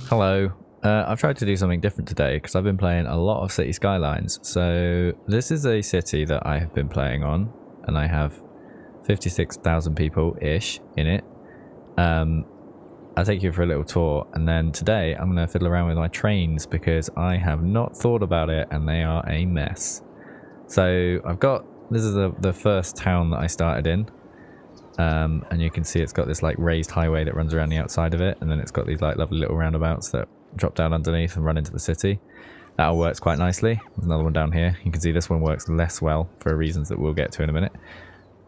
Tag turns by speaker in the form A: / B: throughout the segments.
A: Hello. I've tried to do something different today because I've been playing a lot of City Skylines. So this is a city that I have been playing on, and I have 56,000 people-ish in it. I'll take you for a little tour, and then today I'm going to fiddle around with my trains because I have not thought about it and they are a mess. So this is the first town that I started in. And you can see it's got this like raised highway that runs around the outside of it, and then it's got these like lovely little roundabouts that drop down underneath and run into the city. That all works quite nicely. There's another one down here. You can see this one works less well for reasons that we'll get to in a minute.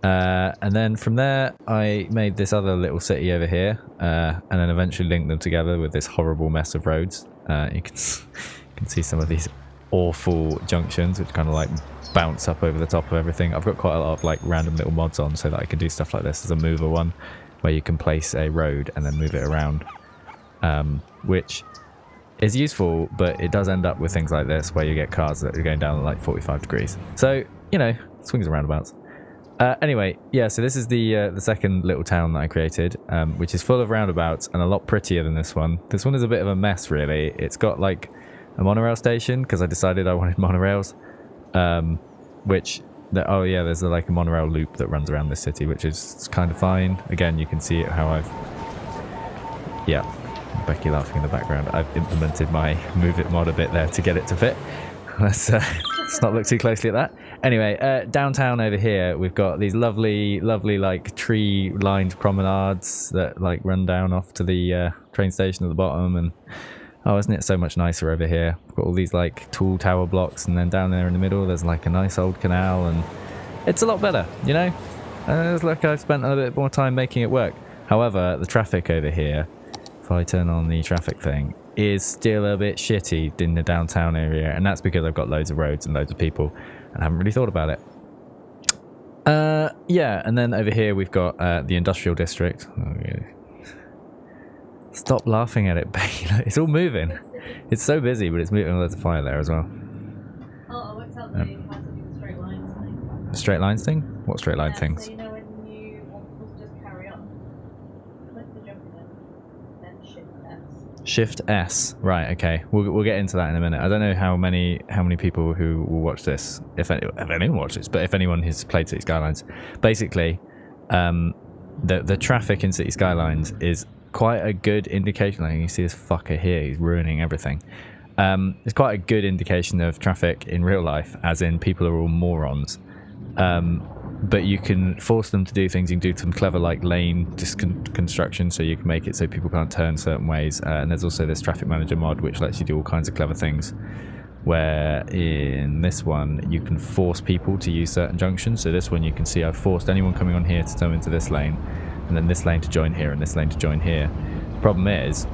A: And then from there I made this other little city over here, and then eventually linked them together with this horrible mess of roads. You can see some of these awful junctions which kind of like bounce up over the top of everything. I've got quite a lot of like random little mods on so that I can do stuff like this. There's a mover one where you can place a road and then move it around, which is useful, but it does end up with things like this where you get cars that are going down at like 45 degrees. So, you know, swings and roundabouts. Anyway, yeah, so this is the second little town that I created, which is full of roundabouts and a lot prettier than this one. This one is a bit of a mess, really. It's got like a monorail station because I decided I wanted monorails. Oh yeah, there's like a monorail loop that runs around this city, which is kind of fine. Again, you can see it how Becky laughing in the background. I've implemented my Move It mod a bit there to get it to fit. Let's not look too closely at that. Anyway, downtown over here, we've got these lovely like tree-lined promenades that like run down off to the train station at the bottom, and oh, isn't it so much nicer over here? We've got all these like tall tower blocks, and then down there in the middle there's like a nice old canal, and it's a lot better, you know? It's like I've spent a bit more time making it work. However, the traffic over here, if I turn on the traffic thing, is still a bit shitty in the downtown area, and that's because I've got loads of roads and loads of people and I haven't really thought about it. Yeah, and then over here we've got the industrial district. Oh, yeah. Stop laughing at it, Becky. It's all moving. It's so busy, but it's moving. There's a fire there as well.
B: Oh, I worked out the straight lines thing.
A: A straight lines thing? What straight line things?
B: So you know when you want people to just carry on, click the jump button, then shift S.
A: Shift S. Right. Okay. We'll get into that in a minute. I don't know how many people who will watch this, if anyone watches, but if anyone who's played City Skylines, basically, the traffic in City Skylines is quite a good indication. Like you see this fucker here, he's ruining everything. It's quite a good indication of traffic in real life, as in people are all morons. But you can force them to do things. You can do some clever like lane construction, so you can make it so people can't turn certain ways. And there's also this traffic manager mod which lets you do all kinds of clever things, where in this one you can force people to use certain junctions. So this one you can see I've forced anyone coming on here to turn into this lane, and then this lane to join here, and this lane to join here. Problem is,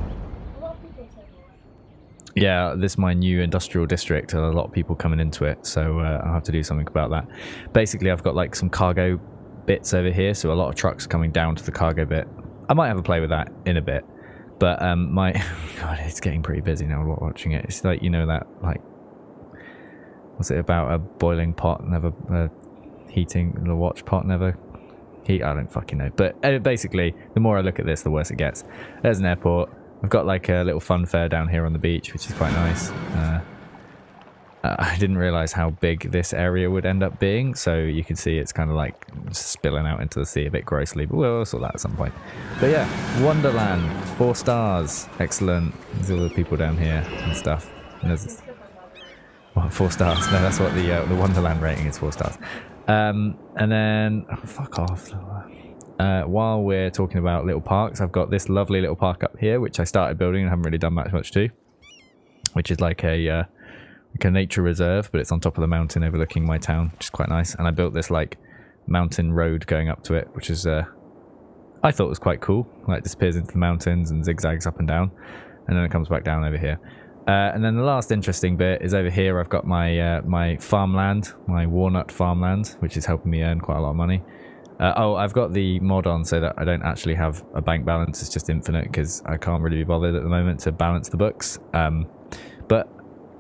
A: yeah, this is my new industrial district, and a lot of people coming into it, so I'll have to do something about that. Basically, I've got like some cargo bits over here, so a lot of trucks coming down to the cargo bit. I might have a play with that in a bit, but God, it's getting pretty busy now watching it. It's like, you know, that like, what's it about, a boiling pot never heating, the watch pot never heat? I don't fucking know. But basically, the more I look at this, the worse it gets. There's an airport. I've got like a little fun fair down here on the beach, which is quite nice. I didn't realise how big this area would end up being, so you can see it's kind of like spilling out into the sea a bit grossly, but we'll sort that at some point. But yeah, Wonderland, 4 stars, excellent. There's all the people down here and stuff. And there's, what, 4 stars? No, that's what the Wonderland rating is, 4 stars. And then, oh, fuck off. While we're talking about little parks, I've got this lovely little park up here, which I started building and haven't really done much to, which is like a nature reserve, but it's on top of the mountain overlooking my town, which is quite nice. And I built this like mountain road going up to it, which is I thought was quite cool. Like disappears into the mountains and zigzags up and down, and then it comes back down over here. And then the last interesting bit is over here. I've got my my farmland, my walnut farmland, which is helping me earn quite a lot of money. I've got the mod on so that I don't actually have a bank balance. It's just infinite because I can't really be bothered at the moment to balance the books. But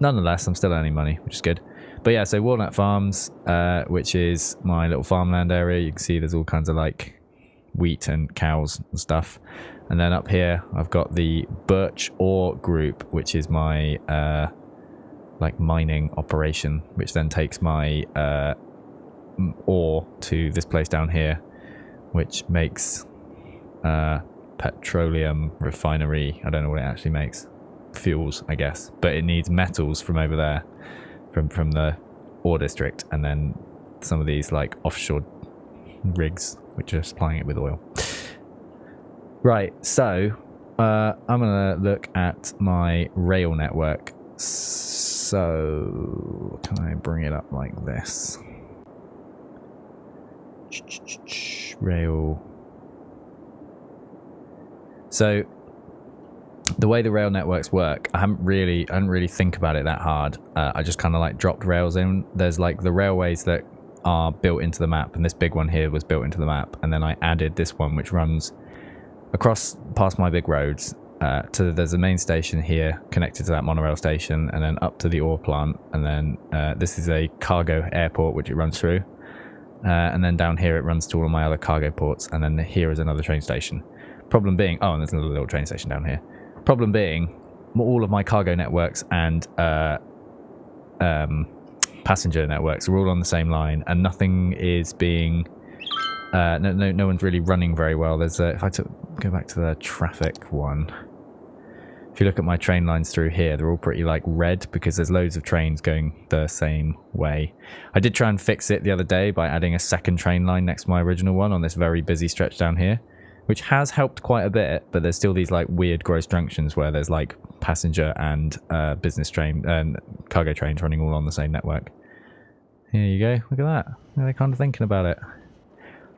A: nonetheless, I'm still earning money, which is good. But yeah, so Walnut Farms, which is my little farmland area. You can see there's all kinds of like wheat and cows and stuff. And then up here I've got the birch ore group, which is my like mining operation, which then takes my ore to this place down here, which makes petroleum refinery. I don't know what it actually makes. Fuels, I guess, but it needs metals from over there, from the ore district, and then some of these like offshore rigs which are supplying it with oil. Right, so I'm gonna look at my rail network. So can I bring it up like this? Rail. So the way the rail networks work, I didn't really think about it that hard. I just kind of like dropped rails in. There's like the railways that are built into the map, and this big one here was built into the map, and then I added this one which runs across past my big roads there's a main station here connected to that monorail station, and then up to the ore plant, and then this is a cargo airport which it runs through, and then down here it runs to all of my other cargo ports, and then here is another train station. Problem being, oh, and there's another little train station down here. Problem being, all of my cargo networks and passenger networks are all on the same line, and nothing is being no one's really running very well. There's if I go back to the traffic one, if you look at my train lines through here, they're all pretty like red because there's loads of trains going the same way. I did try and fix it the other day by adding a second train line next to my original one on this very busy stretch down here, which has helped quite a bit, but there's still these like weird gross junctions where there's like passenger and business train and cargo trains running all on the same network. Here you go, look at that. They're kind of thinking about it.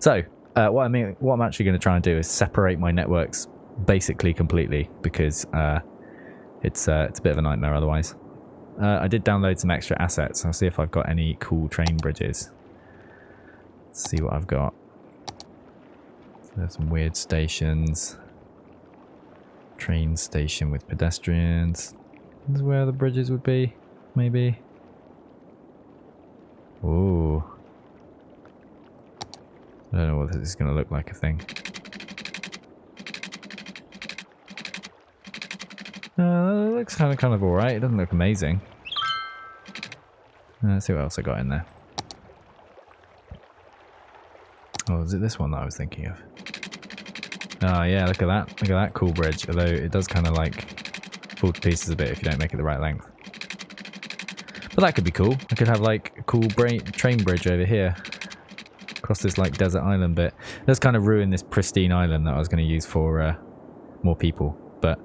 A: So what I'm actually going to try and do is separate my networks basically completely, because it's a bit of a nightmare otherwise. I did download some extra assets. I'll see if I've got any cool train bridges. Let's see what I've got. So there's some weird stations. Train station with pedestrians. This is where the bridges would be, maybe. Ooh. I don't know what this is going to look like, I think. It looks kind of alright. It doesn't look amazing. Let's see what else I got in there. Oh, is it this one that I was thinking of? Oh yeah, look at that. Look at that cool bridge. Although it does kind of like fall to pieces a bit if you don't make it the right length. But that could be cool. I could have like a cool train bridge over here. Across this like desert island bit. That's kind of ruined this pristine island that I was going to use for more people. But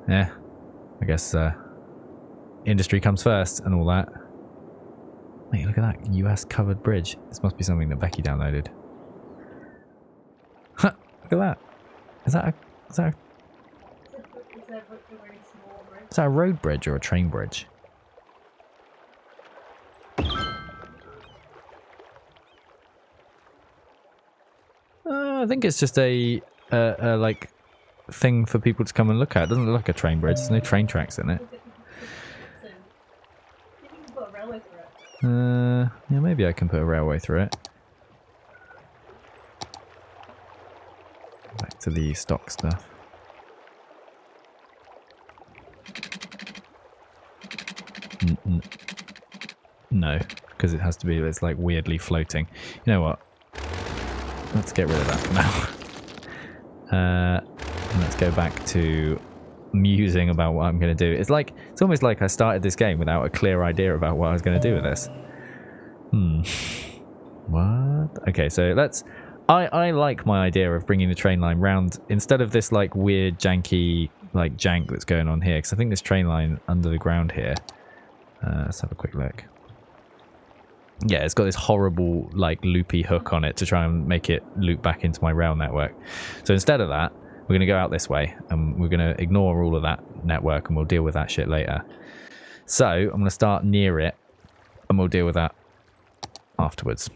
A: yeah, I guess industry comes first and all that. Mate, look at that US covered bridge. This must be something that Becky downloaded. Huh, look at that. Is that a road bridge or a train bridge? I think it's just a like thing for people to come and look at. It doesn't look like a train bridge. There's no train tracks in it. Yeah, maybe I can put a railway through it. Back to the stock stuff. No, because it has to be. It's like weirdly floating. You know what? Let's get rid of that for now. And let's go back to musing about what I'm going to do. It's almost like I started this game without a clear idea about what I was going to do with this. What? Okay, so let's... I like my idea of bringing the train line round instead of this like weird janky like jank that's going on here, because I think this train line under the ground here... let's have a quick look. Yeah, it's got this horrible like loopy hook on it to try and make it loop back into my rail network. So instead of that, we're going to go out this way and we're going to ignore all of that network and we'll deal with that shit later. So I'm going to start near it and we'll deal with that afterwards.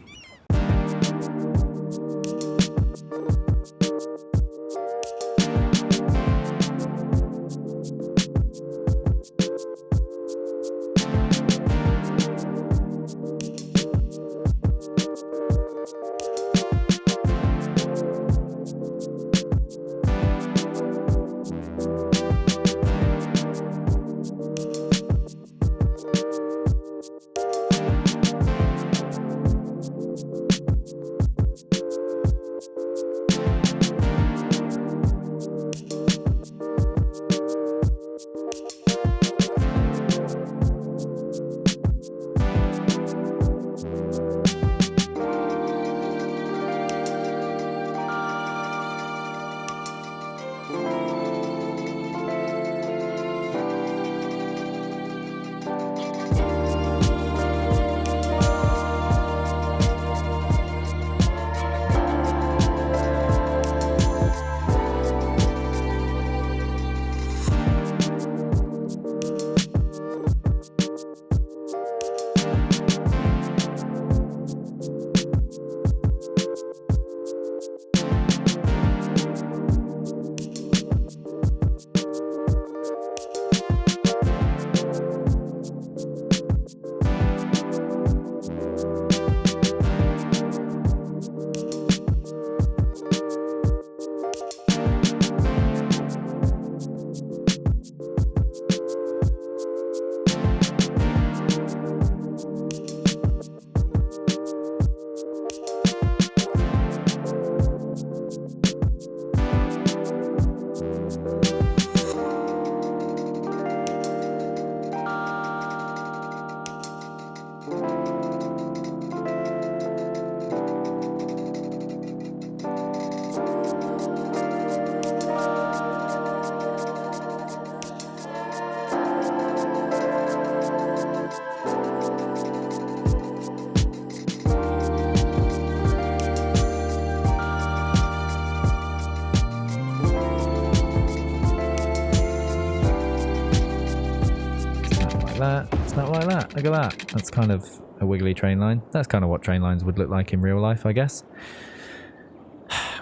A: that. Look at that. That's kind of a wiggly train line. That's kind of what train lines would look like in real life, I guess.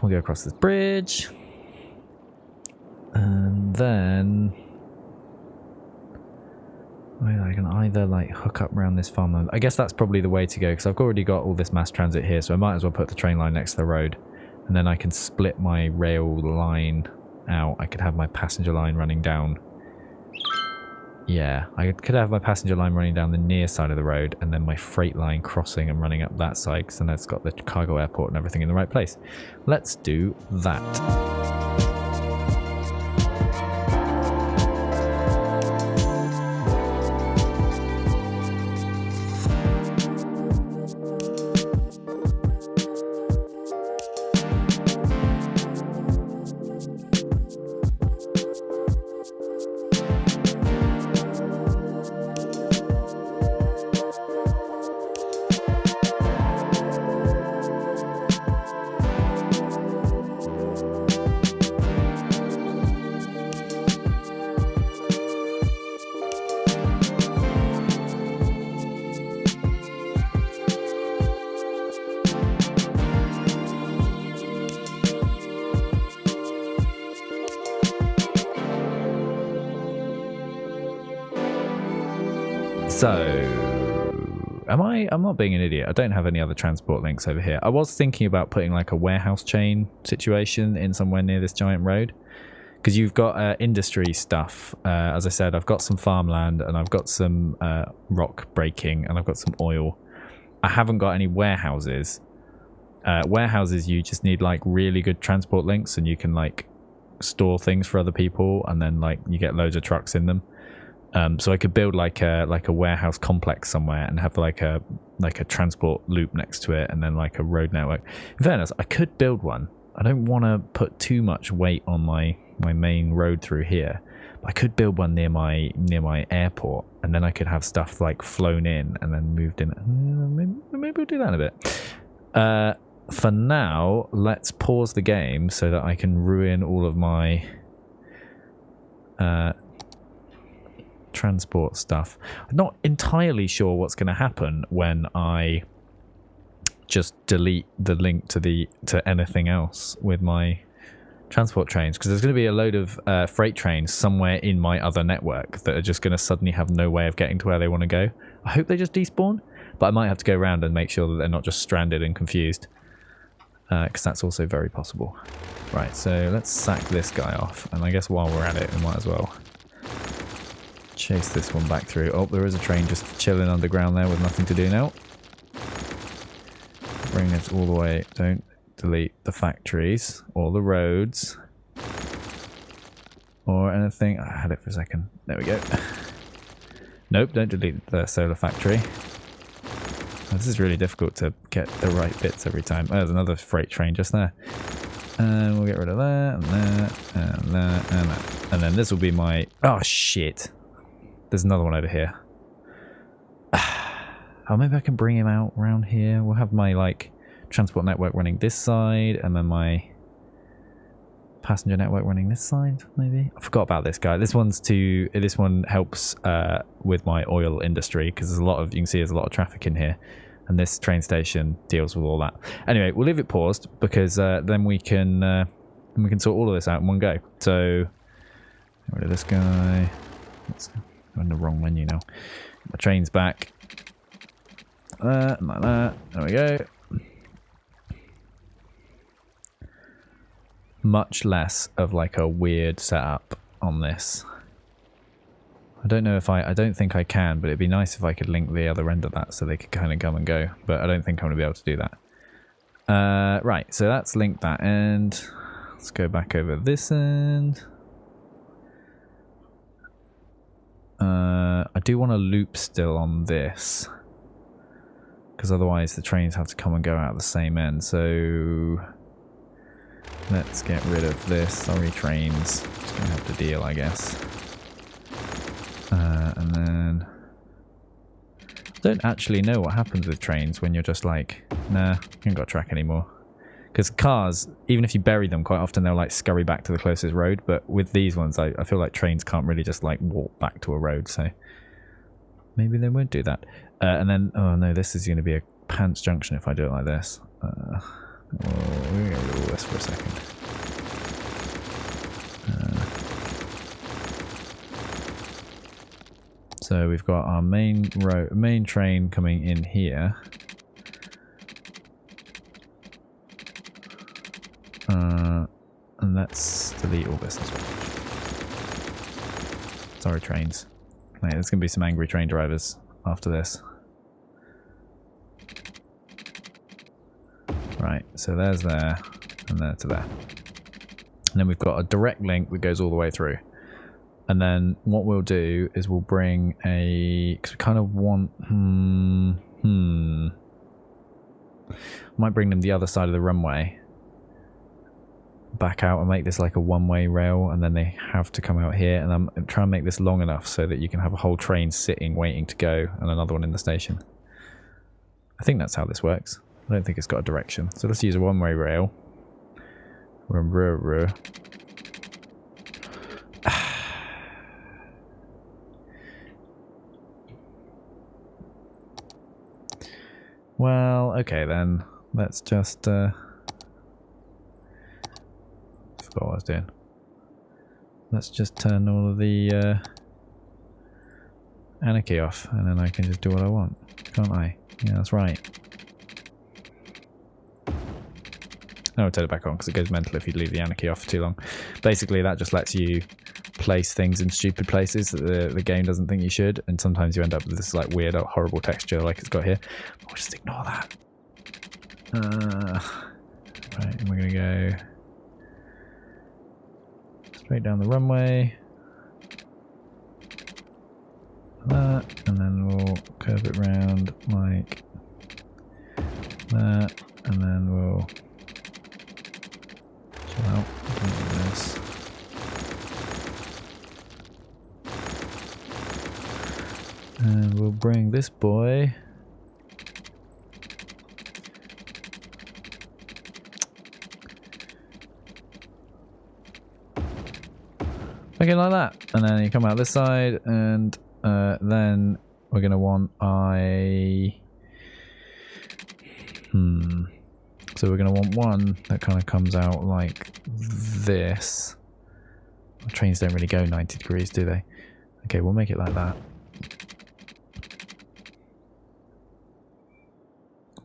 A: We'll go across this bridge. And then I can either like hook up around this farmland. I guess that's probably the way to go because I've already got all this mass transit here, so I might as well put the train line next to the road, and then I can split my rail line out. I could have my passenger line running down. Yeah, I could have my passenger line running down the near side of the road, and then my freight line crossing and running up that side, because then it's got the cargo airport and everything in the right place. Let's do that. So, I'm not being an idiot. I don't have any other transport links over here. I was thinking about putting like a warehouse chain situation in somewhere near this giant road. Because you've got industry stuff. As I said, I've got some farmland and I've got some rock breaking and I've got some oil. I haven't got any warehouses. Warehouses, you just need like really good transport links and you can like store things for other people and then like you get loads of trucks in them. So I could build like a warehouse complex somewhere and have like a transport loop next to it and then like a road network. In fairness, I could build one. I don't want to put too much weight on my main road through here. But I could build one near my airport and then I could have stuff like flown in and then moved in. Maybe we'll do that in a bit. For now, let's pause the game so that I can ruin all of my transport stuff. I'm not entirely sure what's going to happen when I just delete the link to anything else with my transport trains, because there's going to be a load of freight trains somewhere in my other network that are just going to suddenly have no way of getting to where they want to go. I hope they just despawn, but I might have to go around and make sure that they're not just stranded and confused, because that's also very possible. Right, so let's sack this guy off, and I guess while we're at it we might as well chase this one back through. Oh, there is a train just chilling underground there with nothing to do now. Bring it all the way. Don't delete the factories or the roads or anything. I had it for a second. There we go. Nope, don't delete the solar factory. This is really difficult to get the right bits every time. Oh, there's another freight train just there. And we'll get rid of that and that and that and that. And then this will be my... Oh, shit. There's another one over here. Oh, maybe I can bring him out around here. We'll have my, like, transport network running this side, and then my passenger network running this side, maybe? I forgot about this guy. This one helps with my oil industry, because there's a lot of, you can see there's a lot of traffic in here, and this train station deals with all that. Anyway, we'll leave it paused, because then we can sort all of this out in one go. So, get rid of this guy. I'm in the wrong menu now. My train's back. Like that. There we go. Much less of like a weird setup on this. I don't know if I don't think I can, but it'd be nice if I could link the other end of that so they could kind of come and go. But I don't think I'm going to be able to do that. Right, so that's linked that end. Let's go back over this end. I do want a loop still on this, because otherwise the trains have to come and go out the same end. So let's get rid of this. Sorry, trains. Just gonna have to deal, I guess. And then I don't actually know what happens with trains when you're just like, nah, you ain't got track anymore. Because cars, even if you bury them, quite often they'll like scurry back to the closest road. But with these ones, I feel like trains can't really just like walk back to a road. So Maybe they won't do that. And then, oh no, this is going to be a pants junction if I do it like this. We're going to do all this for a second. So we've got our main train coming in here. And let's delete all this as well. Sorry, trains. Mate, there's going to be some angry train drivers after this. Right, so there's there, and there to there. And then we've got a direct link that goes all the way through. And then what we'll do is we'll bring a... because we kind of want... might bring them the other side of the runway. Back out and make this like a one-way rail, and then they have to come out here, and I'm trying to make this long enough so that you can have a whole train sitting waiting to go and another one in the station. I think that's how this works. I don't think it's got a direction, so let's use a one-way rail. Well, okay then, let's just forgot what I was doing. Let's just turn all of the anarchy off, and then I can just do what I want, can't I? Yeah, that's right. I'll turn it back on because it goes mental if you leave the anarchy off for too long. Basically, that just lets you place things in stupid places that the game doesn't think you should, and sometimes you end up with this like weird, horrible texture like it's got here. We'll just ignore that. Right, and we're gonna go straight down the runway. That, and then we'll curve it round like that, and then we'll chill out, do this. And we'll bring this boy like that, and then you come out this side, and then we're going to want so we're going to want one that kind of comes out like this. Trains don't really go 90 degrees, do they? Okay, we'll make it like that.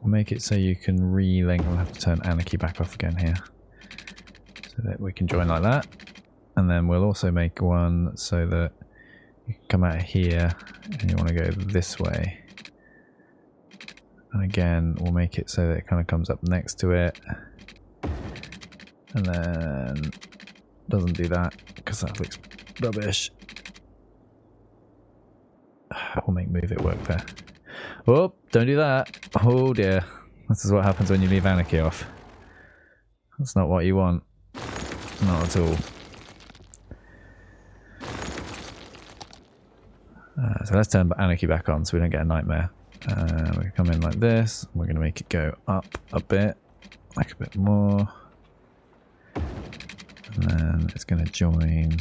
A: We'll make it so you can relink. We'll have to turn anarchy back off again here, so that we can join like that. And then we'll also make one so that you can come out of here and you want to go this way. And again, we'll make it so that it kind of comes up next to it. And then doesn't do that because that looks rubbish. We'll make move it work there. Oh, don't do that. Oh dear. This is what happens when you leave anarchy off. That's not what you want. Not at all. So let's turn anarchy back on so we don't get a nightmare. We come in like this. We're going to make it go up a bit, like a bit more. And then it's going to join.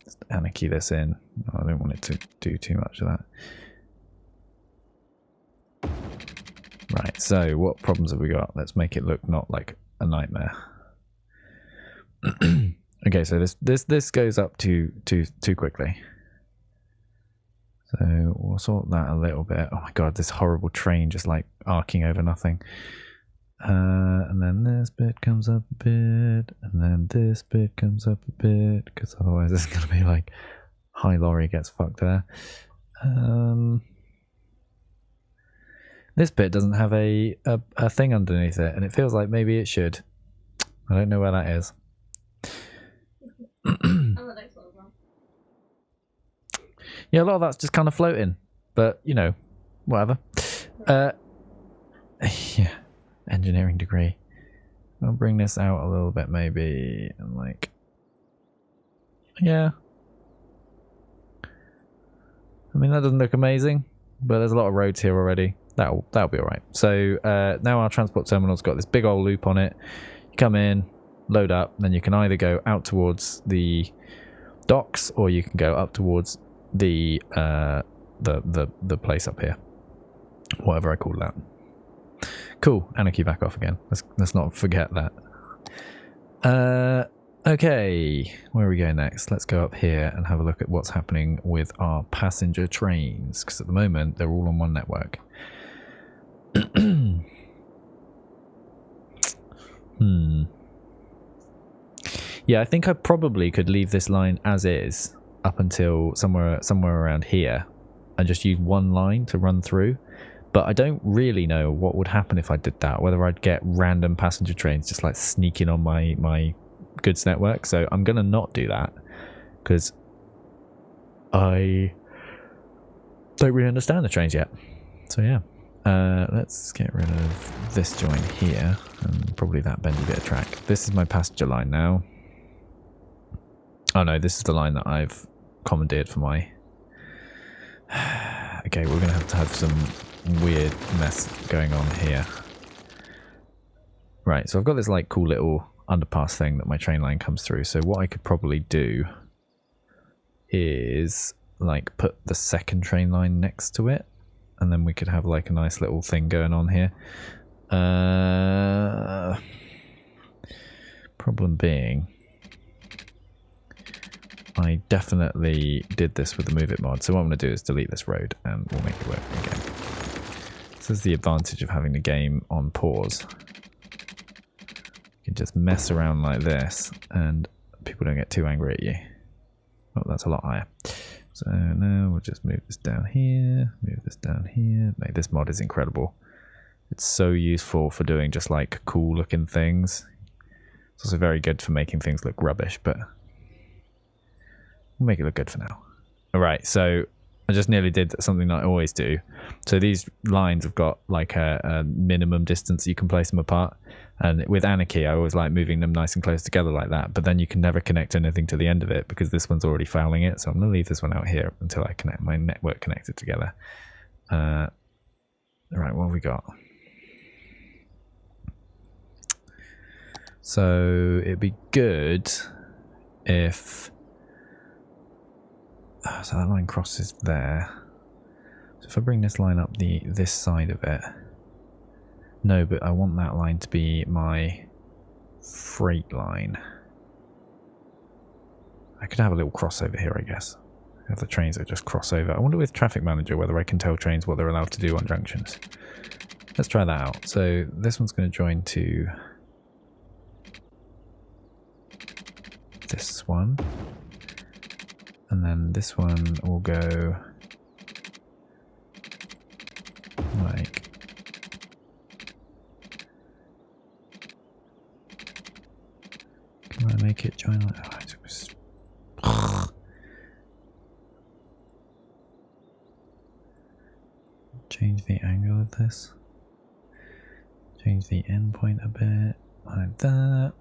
A: Just anarchy this in. I don't want it to do too much of that. Right, so what problems have we got? Let's make it look not like a nightmare. Okay, so this goes up too quickly. So we'll sort that a little bit. Oh my god, this horrible train just like arcing over nothing. And then this bit comes up a bit, and then this bit comes up a bit, because otherwise it's going to be like high lorry gets fucked there. This bit doesn't have a thing underneath it, and it feels like maybe it should. I don't know where that is. Yeah, a lot of that's just kind of floating, but you know, whatever. Yeah, engineering degree. I'll bring this out a little bit maybe, and like, yeah. I mean, that doesn't look amazing, but there's a lot of roads here already. That'll be all right. So now our transport terminal's got this big old loop on it. You come in, load up, then you can either go out towards the docks or you can go up towards the place up here, whatever I call that. Cool. Anarchy back off again. Let's not forget that. Okay, where are we going next? Let's go up here and have a look at what's happening with our passenger trains, because at the moment they're all on one network. Yeah, I think I probably could leave this line as is up until somewhere around here and just use one line to run through. But I don't really know what would happen if I did that, whether I'd get random passenger trains just like sneaking on my goods network. So I'm going to not do that because I don't really understand the trains yet. So yeah, let's get rid of this joint here and probably that bendy bit of track. This is my passenger line now. Oh no, this is the line that I've commandeered for my... Okay, we're going to have some weird mess going on here. Right, so I've got this like cool little underpass thing that my train line comes through. So what I could probably do is like put the second train line next to it, and then we could have like a nice little thing going on here. Problem being, I definitely did this with the Move It mod. So what I'm going to do is delete this road and we'll make it work again. This is the advantage of having the game on pause. You can just mess around like this and people don't get too angry at you. Oh, that's a lot higher. So now we'll just move this down here, move this down here. Mate, this mod is incredible. It's so useful for doing just like cool looking things. It's also very good for making things look rubbish, but we'll make it look good for now. Alright, so I just nearly did something that I always do. So these lines have got like a minimum distance you can place them apart. And with Anarchy, I always like moving them nice and close together like that. But then you can never connect anything to the end of it because this one's already fouling it. So I'm going to leave this one out here until I connect my network connected together. Alright, what have we got? So it'd be good if... So that line crosses there. So if I bring this line up this side of it. No, but I want that line to be my freight line. I could have a little crossover here, I guess. Have the trains that just cross over. I wonder with Traffic Manager whether I can tell trains what they're allowed to do on junctions. Let's try that out. So this one's going to join to this one. And then this one will go like can I make it join like change the angle of this, change the end point a bit like that.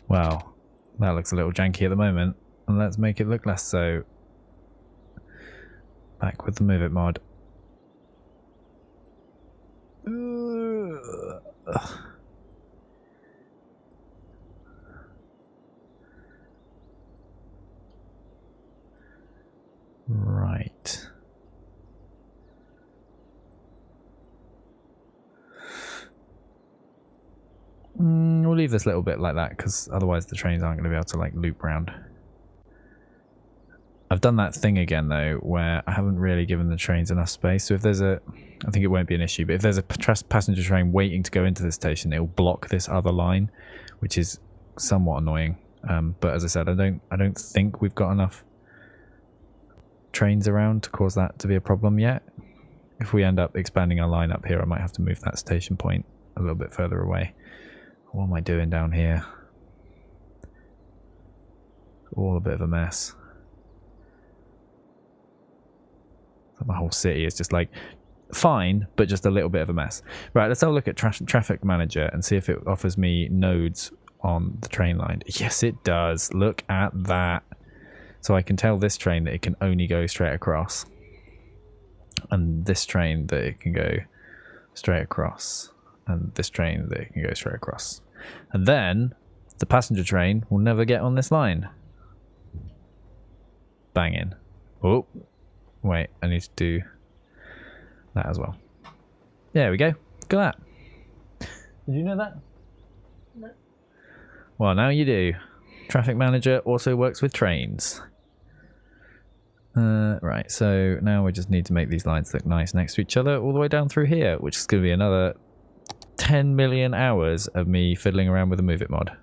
A: Wow, that looks a little janky at the moment, and let's make it look less so. Back with the Move It mod. Right. We'll leave this little bit like that because otherwise the trains aren't going to be able to like loop round. I've done that thing again though where I haven't really given the trains enough space. So if there's I think it won't be an issue, but if there's a passenger train waiting to go into the station, it'll block this other line, which is somewhat annoying. But as I said, I don't think we've got enough trains around to cause that to be a problem yet. If we end up expanding our line up here, I might have to move that station point a little bit further away. What am I doing down here? All a bit of a mess. My whole city is just like fine, but just a little bit of a mess. Right, let's have a look at Traffic Manager and see if it offers me nodes on the train line. Yes, it does. Look at that. So I can tell this train that it can only go straight across. and this train that it can go straight across, and this train that it can go straight across. And then the passenger train will never get on this line. Bang in. Oh, wait, I need to do that as well. There we go. Look at that. Did you know that?
B: No.
A: Well, now you do. Traffic manager also works with trains. Right, so now we just need to make these lines look nice next to each other all the way down through here, which is going to be another 10 million hours of me fiddling around with the Move It mod.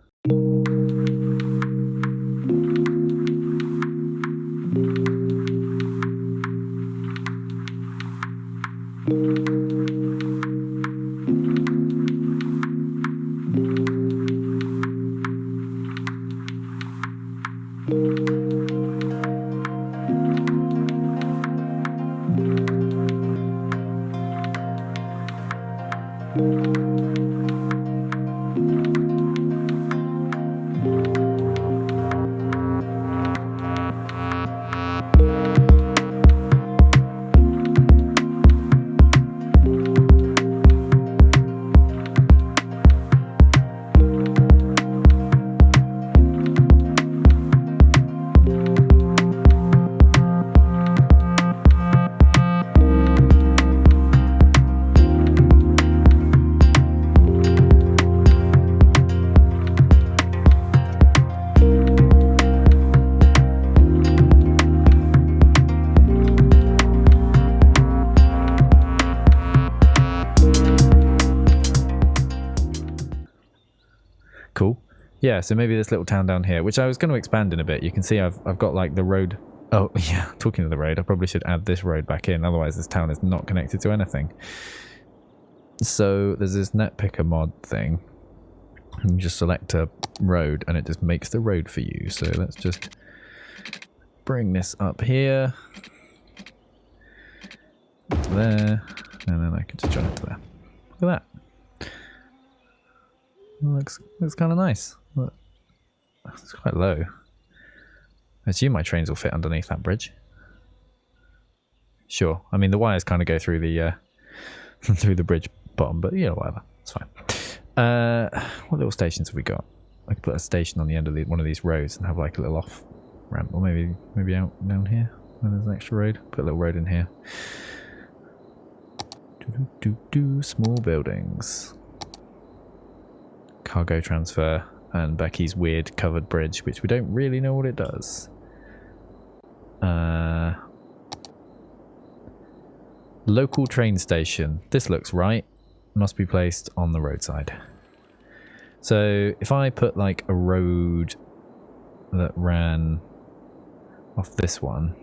A: Cool. Yeah, so maybe this little town down here, which I was going to expand in a bit. You can see I've got like the road. Oh, yeah, talking of the road, I probably should add this road back in. Otherwise, this town is not connected to anything. So there's this net picker mod thing. You just select a road and it just makes the road for you. So let's just bring this up here. There. And then I can just join it to there. Look at that. Looks kind of nice. Look. It's quite low. I assume my trains will fit underneath that bridge. Sure. I mean, the wires kind of go through the through the bridge bottom, but yeah, whatever. It's fine. What little stations have we got? I could put a station on the end of one of these roads and have like a little off ramp, or maybe out down here where there's an extra road. Put a little road in here. Small buildings. Cargo transfer, and Becky's weird covered bridge, which we don't really know what it does. Local train station. This looks right. Must be placed on the roadside. So if I put like a road that ran off this one,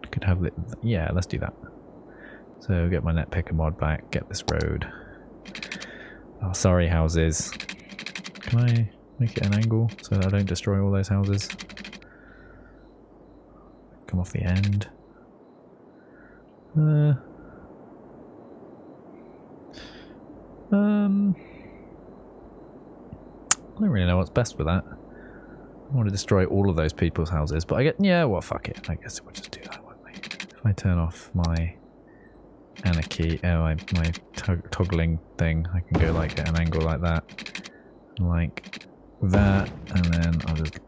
A: I could have it. Yeah, let's do that. So get my net picker mod back, get this road. Oh, sorry, houses. Can I make it an angle so that I don't destroy all those houses? Come off the end. I don't really know what's best with that. I want to destroy all of those people's houses, but I get, yeah, well, fuck it. I guess we'll just do that, won't we? If I turn off my anarchy, my toggling thing, I can go like at an angle like that, and then I'll just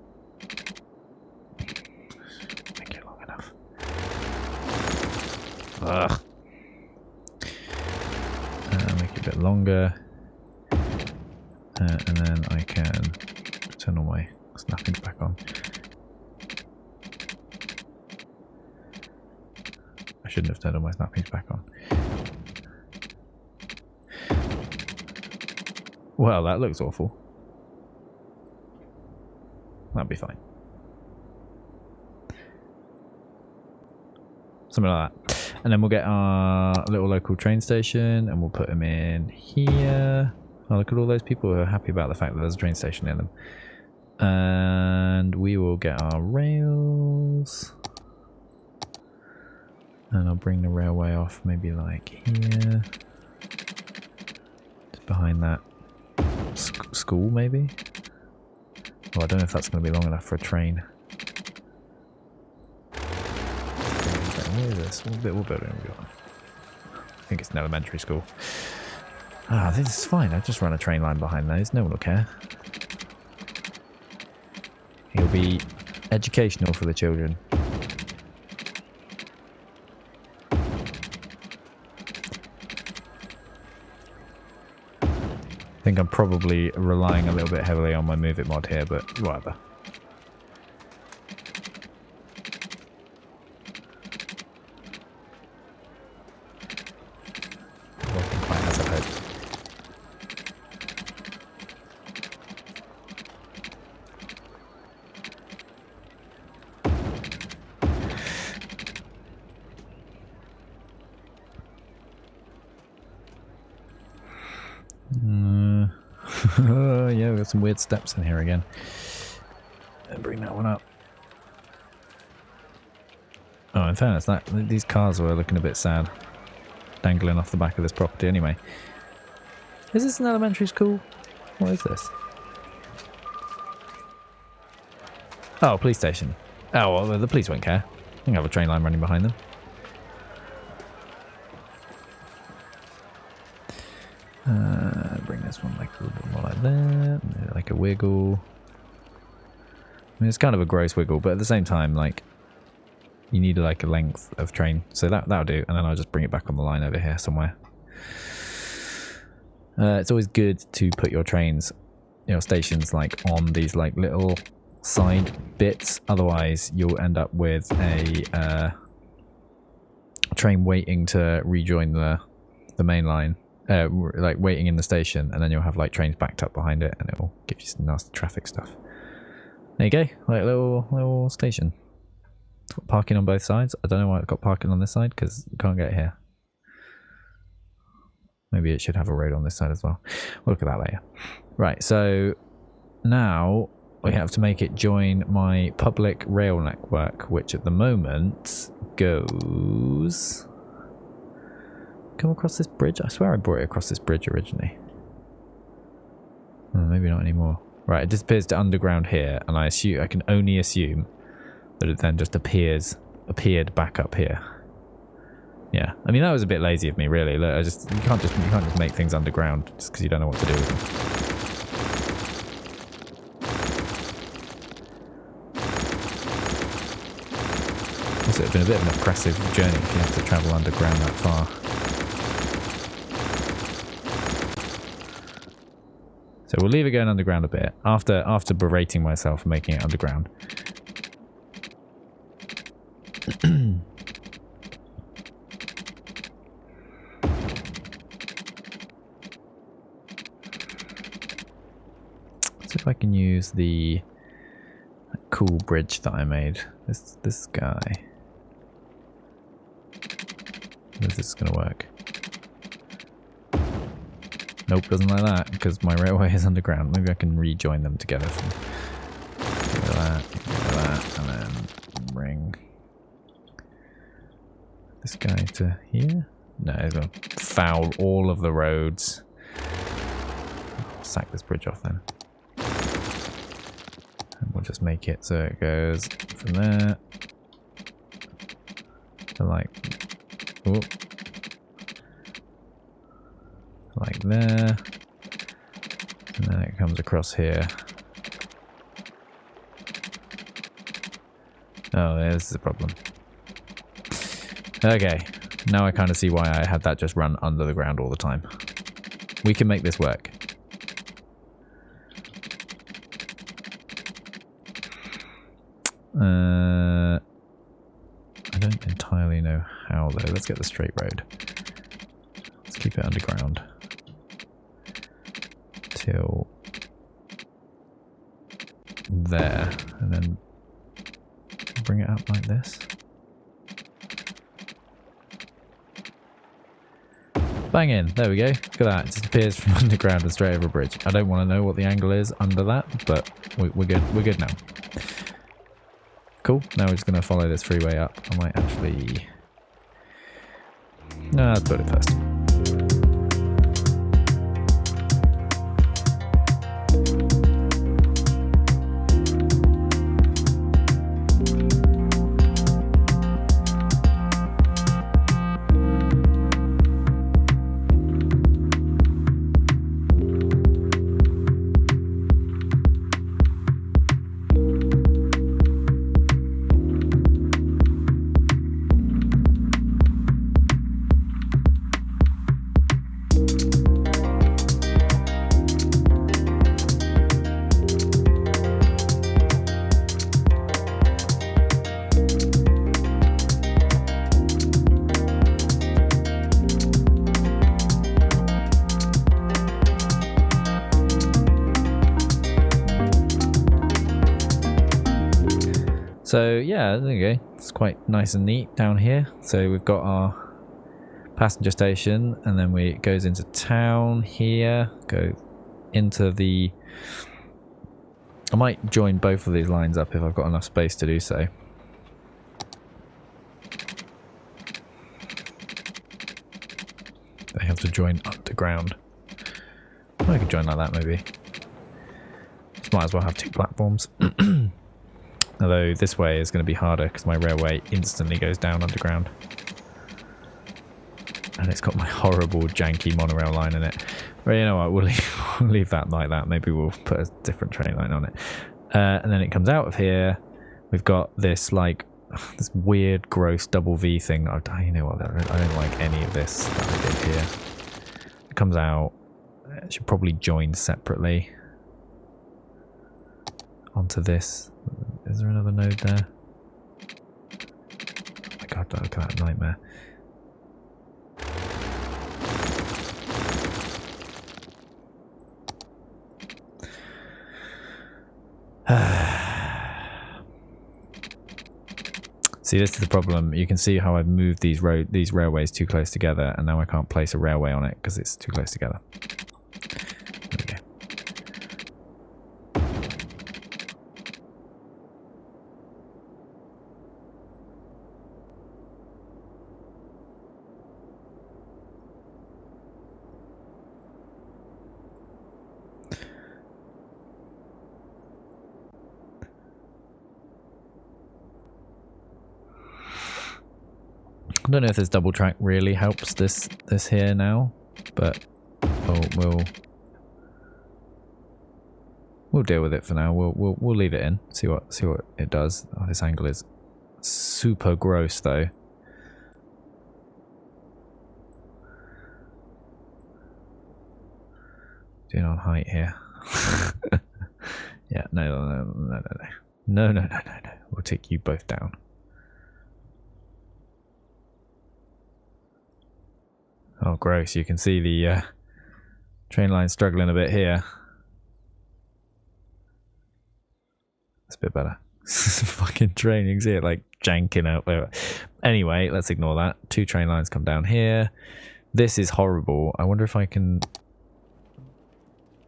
A: make it long enough. Ugh. Make it a bit longer, and then I can turn all my snappings back on. I shouldn't have turned all my snappings back on. Well, that looks awful. That'd be fine. Something like that. And then we'll get our little local train station and we'll put them in here. Oh, look at all those people who are happy about the fact that there's a train station in them. And we will get our rails. And I'll bring the railway off maybe like here. Just behind that school maybe? Oh, I don't know if that's going to be long enough for a train. Where is this? What building have we got? think it's an elementary school. Ah, this is fine. I just run a train line behind those. No one will care. It'll be educational for the children. I think I'm probably relying a little bit heavily on my Move It mod here, but whatever. Working quite as I hoped. Yeah, we've got some weird steps in here again. Bring that one up. Oh, in fairness, these cars were looking a bit sad. Dangling off the back of this property anyway. Is this an elementary school? What is this? Oh, police station. Oh, well, the police won't care. I think I have a train line running behind them. Bring this one like a little bit more like that, like a wiggle. I mean, it's kind of a gross wiggle, but at the same time, like, you need like a length of train, so that'll do. And then I'll just bring it back on the line over here somewhere. It's always good to put your trains, your stations, like on these like little side bits. Otherwise, you'll end up with a train waiting to rejoin the main line. Like waiting in the station, and then you'll have like trains backed up behind it, and it will give you some nasty traffic stuff. There you go, like a little station. It's got parking on both sides. I don't know why it's got parking on this side, because you can't get here. Maybe it should have a road on this side as well. We'll look at that later. Right, so now we have to make it join my public rail network, which at the moment goes... Come across this bridge? I swear I brought it across this bridge originally. Oh, maybe not anymore. Right, it disappears to underground here, and I can only assume that it then just appeared back up here. Yeah, I mean that was a bit lazy of me, really. Look, you can't just make things underground just because you don't know what to do with them. This would have been a bit of an oppressive journey if you have to travel underground that far. So we'll leave it going underground a bit after berating myself for making it underground. See if I can use the cool bridge that I made. This guy. If this is gonna work. Nope, doesn't like that, because my railway is underground. Maybe I can rejoin them together. Get rid of that, and then bring this guy to here. No, he's going to foul all of the roads. I'll sack this bridge off then. And we'll just make it so it goes from there to like there, and then it comes across here. Oh, this is a problem. Okay, now I kind of see why I had that just run under the ground all the time. We can make this work. I don't entirely know how though. Let's get the straight road. Let's keep it underground. Till there, and then bring it up like this. Bang in, there we go. Look at that, it just appears from underground and straight over a bridge. I don't want to know what the angle is under that, but we're good now. Cool, now we're just going to follow this freeway up. I might actually... No, let's put it first. So yeah, there you go. It's quite nice and neat down here. So we've got our passenger station, and then it goes into town here. Go into the... I might join both of these lines up if I've got enough space to do so. They have to join underground. I could join like that maybe. Just might as well have 2 platforms. Although this way is going to be harder because my railway instantly goes down underground. And it's got my horrible janky monorail line in it. But you know what, we'll leave that like that. Maybe we'll put a different train line on it. And then it comes out of here. We've got this like this weird gross double V thing. You know what, I don't like any of this that I did here. It comes out. It should probably join separately onto this. Is there another node there? Oh my god, look at that nightmare. See, this is the problem. You can see how I've moved these railways too close together, and now I can't place a railway on it because it's too close together. There we go. I don't know if this double track really helps this here now, but we'll deal with it for now. We'll leave it in. See what it does. Oh, this angle is super gross though. Doing on height here. Yeah, no. We'll take you both down. Oh, gross. You can see the train line struggling a bit here. That's a bit better. Fucking train, you can see it like janking out there. Anyway, let's ignore that. 2 train lines come down here. This is horrible. I wonder if I can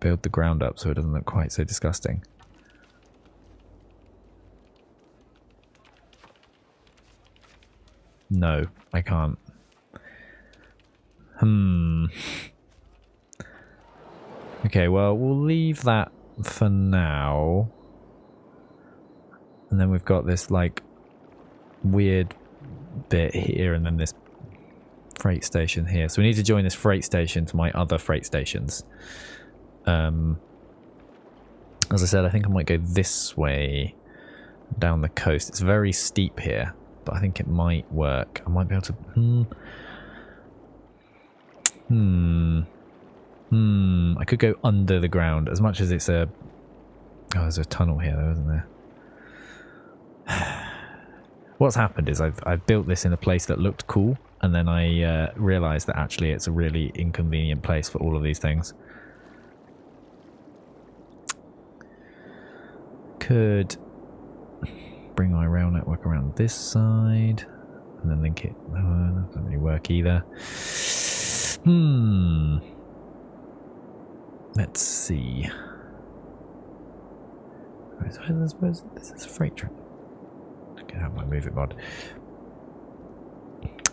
A: build the ground up so it doesn't look quite so disgusting. No, I can't. Okay, well, we'll leave that for now. And then we've got this, like, weird bit here and then this freight station here. So we need to join this freight station to my other freight stations. As I said, I think I might go this way down the coast. It's very steep here, but I think it might work. I might be able to... I could go under the ground as much as it's a... Oh, there's a tunnel here though, isn't there? What's happened is I've built this in a place that looked cool, and then I realised that actually it's a really inconvenient place for all of these things. Could bring my rail network around this side, and then link it... Oh, that doesn't really work either. Let's see. I suppose this is a freight train. I can have my move it mod.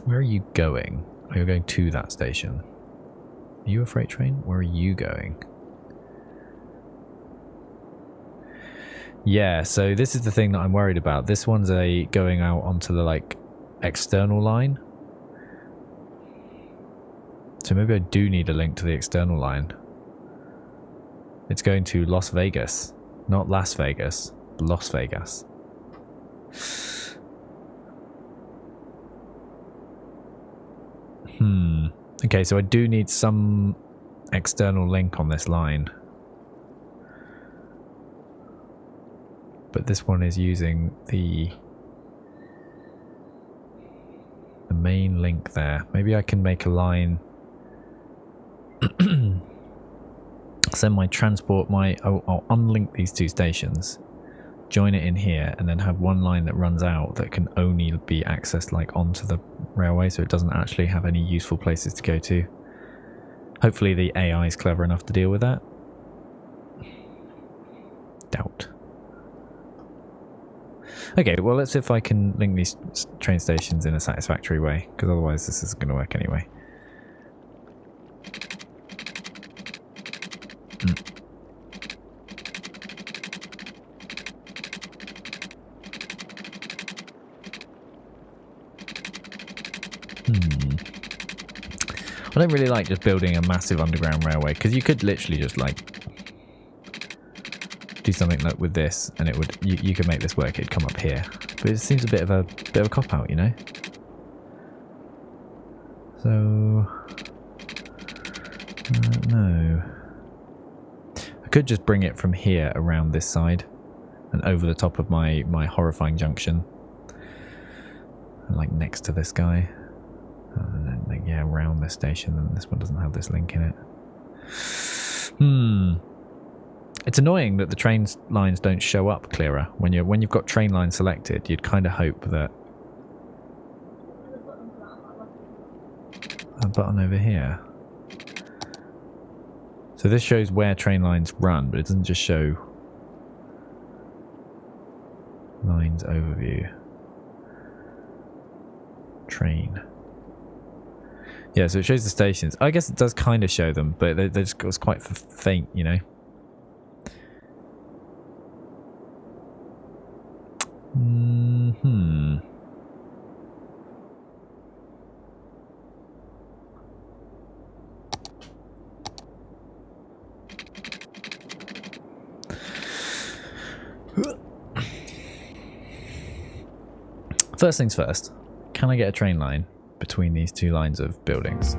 A: Where are you going? Oh, you're going to that station. Are you a freight train? Where are you going? Yeah, so this is the thing that I'm worried about. This one's going out onto the like external line. So maybe I do need a link to the external line. It's going to Las Vegas. Not Las Vegas. Las Vegas. Okay, so I do need some external link on this line. But this one is using the main link there. Maybe I can make a line... Send my transport, I'll unlink these 2 stations join it in here, and then have one line that runs out that can only be accessed like onto the railway, so it doesn't actually have any useful places to go to. Hopefully the AI is clever enough to deal with that. Doubt. Okay, well, let's see if I can link these train stations in a satisfactory way, because otherwise this isn't going to work anyway. I don't really like just building a massive underground railway, because you could literally just like do something like with this, and it would you could make this work. It'd come up here, but it seems a bit of a cop out, you know. So no, I could just bring it from here around this side and over the top of my horrifying junction, and like next to this guy. And then, like, yeah, around this station, and this one doesn't have this link in it. It's annoying that the train lines don't show up clearer when you've got train line selected. You'd kind of hope that a button over here. So this shows where train lines run, but it doesn't just show lines overview. Train. Yeah, so it shows the stations. I guess it does kind of show them, but they just it's quite faint, you know. First things first, can I get a train line between these two lines of buildings?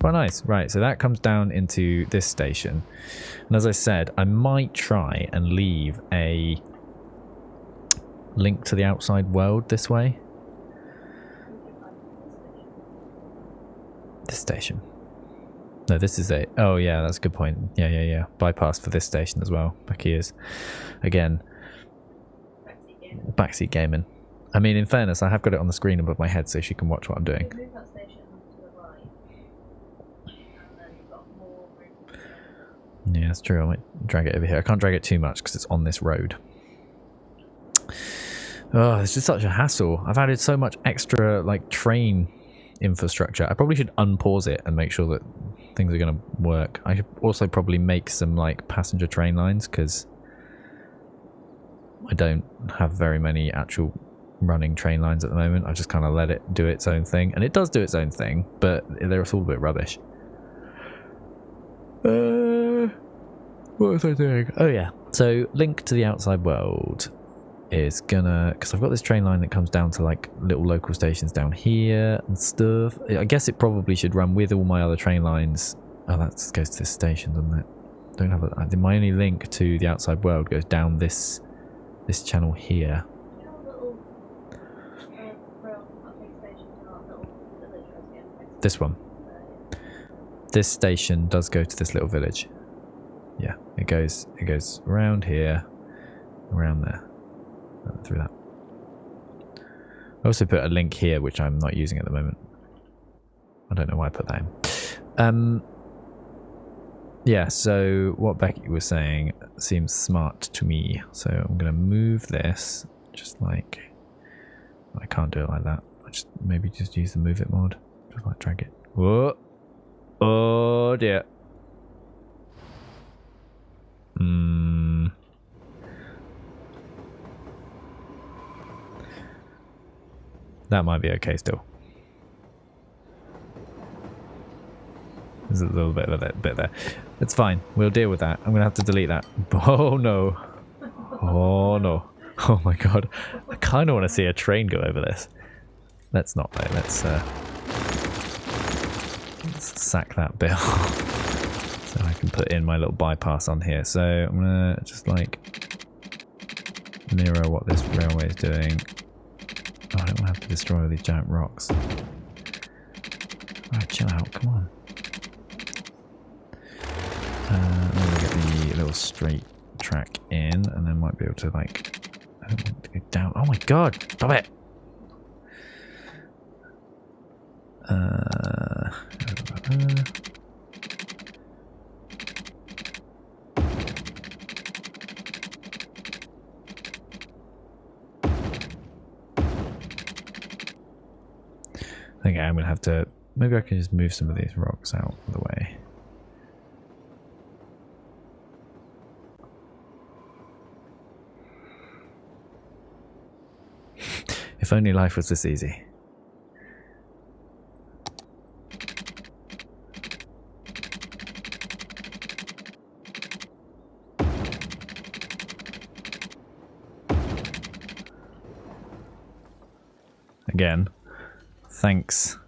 A: Quite nice. Right, so that comes down into this station, and as I said, I might try and leave a link to the outside world this way. This station. No, this is a... Oh yeah, that's a good point. Yeah. Bypass for this station as well. Becky is again backseat gaming. I mean, in fairness, I have got it on the screen above my head so she can watch what I'm doing. Yeah, that's true. I might drag it over here. I can't drag it too much because it's on this road. Oh, it's just such a hassle. I've added so much extra, like, train infrastructure. I probably should unpause it and make sure that things are going to work. I should also probably make some, like, passenger train lines because I don't have very many actual running train lines at the moment. I just kind of let it do its own thing. And it does do its own thing, but they're all a bit rubbish. What was I doing? Oh yeah, so link to the outside world is gonna, because I've got this train line that comes down to like little local stations down here and stuff. I guess it probably should run with all my other train lines. Oh, that goes to this station, doesn't it? Don't have a, my only link to the outside world goes down this channel here. This one. This station does go to this little village. Yeah, it goes around here, around there, through that. I also put a link here, which I'm not using at the moment. I don't know why I put that in. Yeah, so what Becky was saying seems smart to me. So I'm going to move this, just like... I can't do it like that. I just maybe just use the move it mod. Just like drag it. Whoa! Oh dear. That might be okay still. There's a little bit of a bit there. It's fine. We'll deal with that. I'm going to have to delete that. Oh no. Oh no. Oh my god. I kind of want to see a train go over this. Let's not though. Let's sack that bit off. So I can put in my little bypass on here. So I'm going to just like mirror what this railway is doing. Oh, I don't want to have to destroy all these giant rocks. Alright, chill out. Come on. I'm going to get the little straight track in, and then might be able to like... I don't want to go down. Oh my god! Stop it! Okay, I'm going to have to... Maybe I can just move some of these rocks out of the way. If only life was this easy. Again, thanks.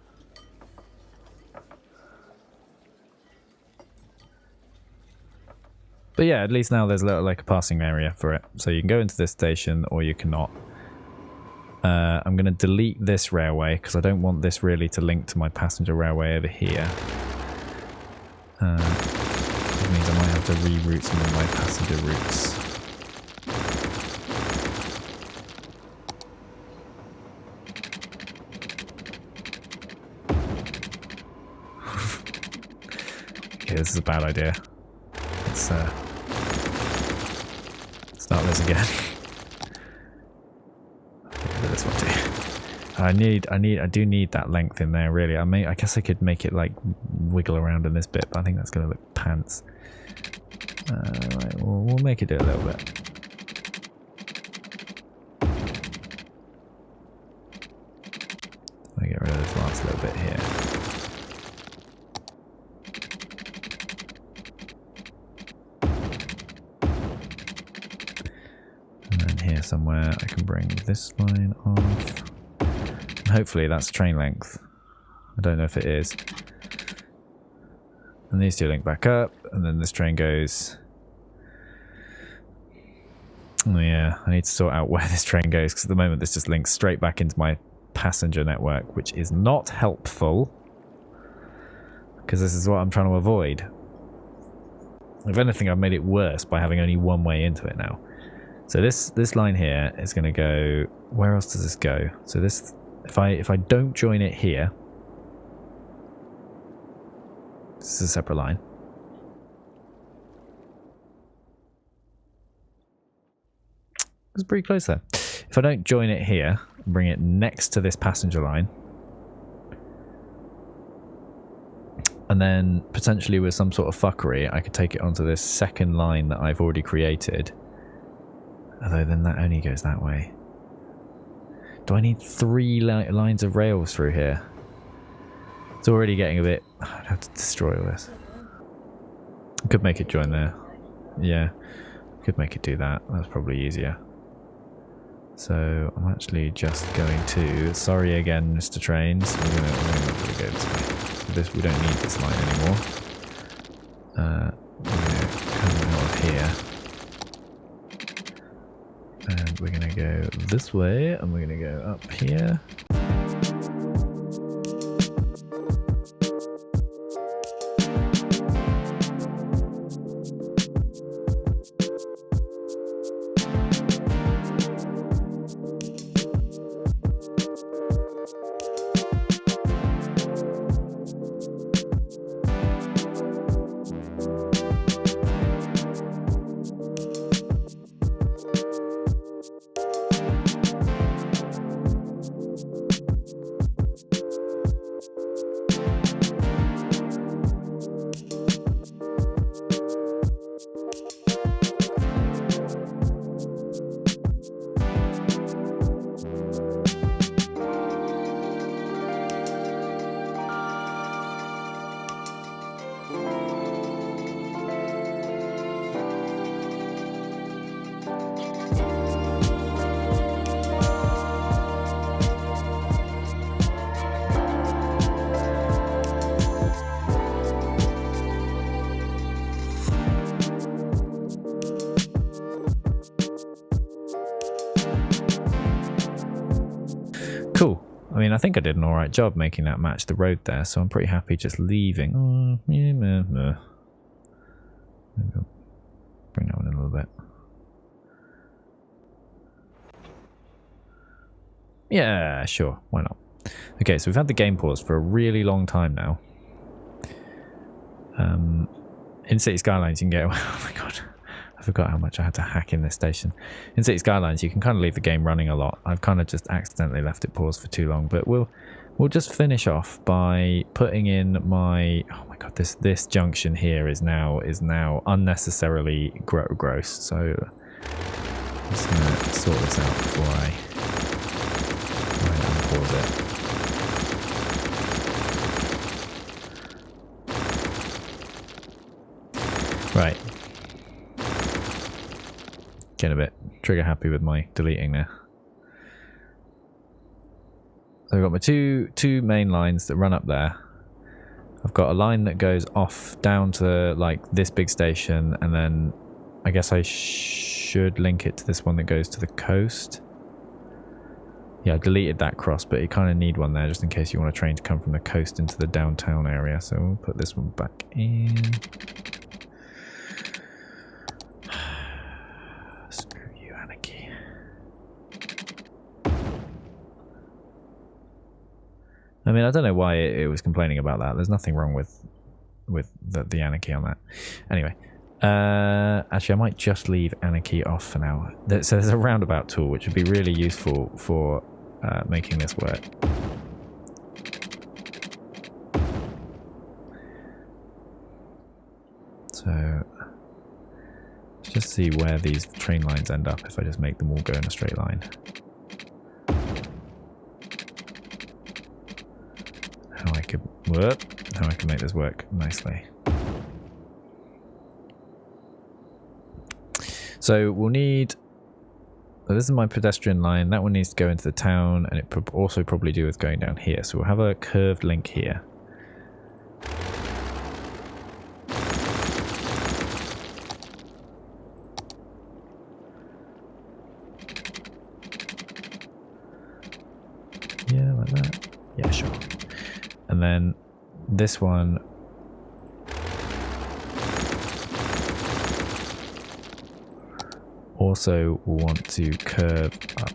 A: But yeah, at least now there's a little like a passing area for it. So you can go into this station or you cannot. I'm going to delete this railway because I don't want this really to link to my passenger railway over here. Which means I might have to reroute some of my passenger routes. Okay, this is a bad idea. Let's start this again. This one too. I do need that length in there really. I guess I could make it like wiggle around in this bit, but I think that's gonna look pants. Right, we'll make it do a little bit. I get rid of this last little bit here. And then here somewhere I can bring this line off. And hopefully that's train length. I don't know if it is. And these two link back up, and then this train goes... Oh yeah, I need to sort out where this train goes, because at the moment this just links straight back into my passenger network, which is not helpful. Because this is what I'm trying to avoid. If anything, I've made it worse by having only one way into it now. So this line here is going to go... Where else does this go? So this... If I don't join it here... This is a separate line. It's pretty close there. If I don't join it here, bring it next to this passenger line, and then potentially with some sort of fuckery, I could take it onto this second line that I've already created. Although then that only goes that way. Do I need 3 lines of rails through here? It's already getting a bit... I'd have to destroy all this. I could make it join there. Yeah. Could make it do that. That's probably easier. So I'm actually just going to... Sorry again, Mr. Trains. We're gonna go this way. This, we don't need this line anymore. We're going to come out of here. And we're going to go this way. And we're going to go up here. Cool. I mean, I think I did an alright job making that match the road there, so I'm pretty happy just leaving. Maybe I'll bring that one in a little bit. Yeah, sure. Why not? Okay, so we've had the game pause for a really long time now. In City Skylines, you can get... Oh my god. I forgot how much I had to hack in this station. In City Skylines, you can kind of leave the game running a lot. I've kind of just accidentally left it paused for too long, but we'll just finish off by putting in my... Oh my god, this junction here is now unnecessarily gross. So I'm just going to sort this out before I unpause it. Right. Getting a bit trigger happy with my deleting there. So I've got my two main lines that run up there. I've got a line that goes off down to like this big station, and then I guess I should link it to this one that goes to the coast. Yeah, I deleted that cross, but you kind of need one there just in case you want a train to come from the coast into the downtown area. So we'll put this one back in. Screw you, Anarchy. I mean, I don't know why it was complaining about that. There's nothing wrong with the Anarchy on that. Anyway, actually, I might just leave Anarchy off for now. So there's a roundabout tool, which would be really useful for making this work. So let's just see where these train lines end up if I just make them all go in a straight line. How I can make this work nicely. So we'll need... So this is my pedestrian line. That one needs to go into the town, and it also probably do with going down here. So we'll have a curved link here. Yeah, like that. Yeah, sure. And then this one... also will want to curve up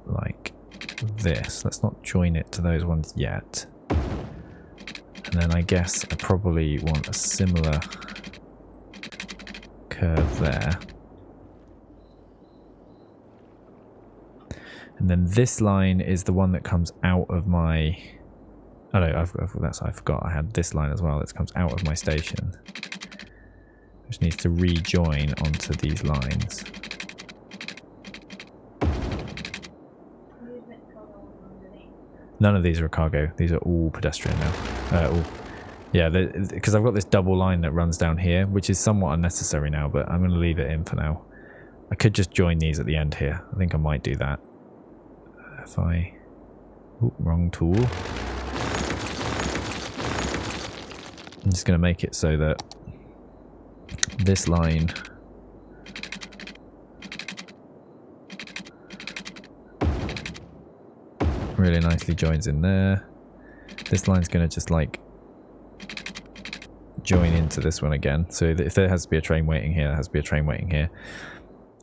A: like this. Let's not join it to those ones yet. And then I guess I probably want a similar curve there. And then this line is the one that comes out of my... Oh no, I forgot I had this line as well that comes out of my station. Which needs to rejoin onto these lines. None of these are cargo. These are all pedestrian now. Yeah, because I've got this double line that runs down here, which is somewhat unnecessary now, but I'm going to leave it in for now. I could just join these at the end here. I think I might do that. If I... Ooh, wrong tool. I'm just going to make it so that this line really nicely joins in there. This line's going to just like join into this one again. So if there has to be a train waiting here, there has to be a train waiting here.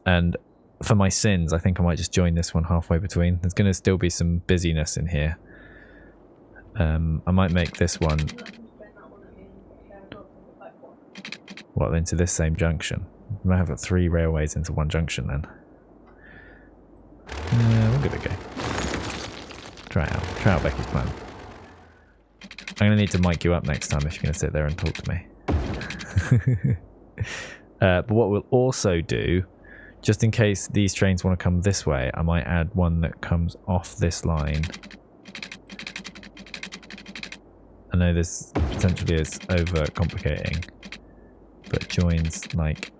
A: And for my sins, I think I might just join this one halfway between. There's going to still be some busyness in here. I might make this one... What, into this same junction? I might have 3 railways into one junction then. Yeah, we'll give it a go. Try it out. Try out Becky's plan. I'm going to need to mic you up next time if you're going to sit there and talk to me. But what we'll also do, just in case these trains want to come this way, I might add one that comes off this line. I know this potentially is over complicating, but joins like,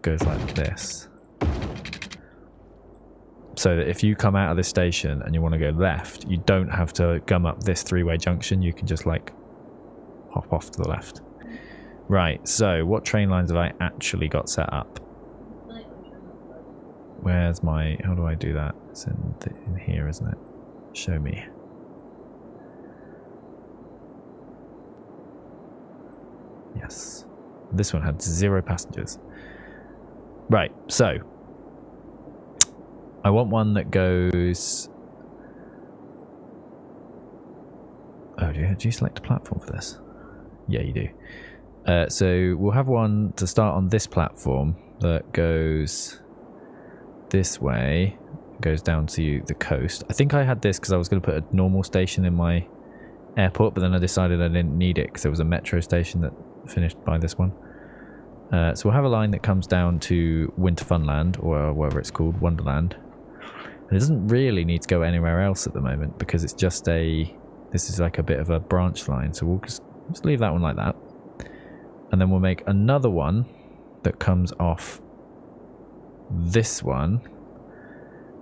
A: goes like this. So that if you come out of this station and you want to go left, you don't have to gum up this 3-way junction. You can just like hop off to the left. Right, so what train lines have I actually got set up? Where's my... How do I do that? It's in here, isn't it? Show me. Yes. This one had 0 passengers. Right, so I want one that goes... Oh, do you select a platform for this? Yeah, you do. So we'll have one to start on this platform that goes this way, goes down to the coast. I think I had this because I was going to put a normal station in my airport, but then I decided I didn't need it because there was a metro station that finished by this one. So we'll have a line that comes down to Winter Funland, or whatever it's called, Wonderland. And it doesn't really need to go anywhere else at the moment because it's just a... This is like a bit of a branch line, so we'll just leave that one like that. And then we'll make another one that comes off this one,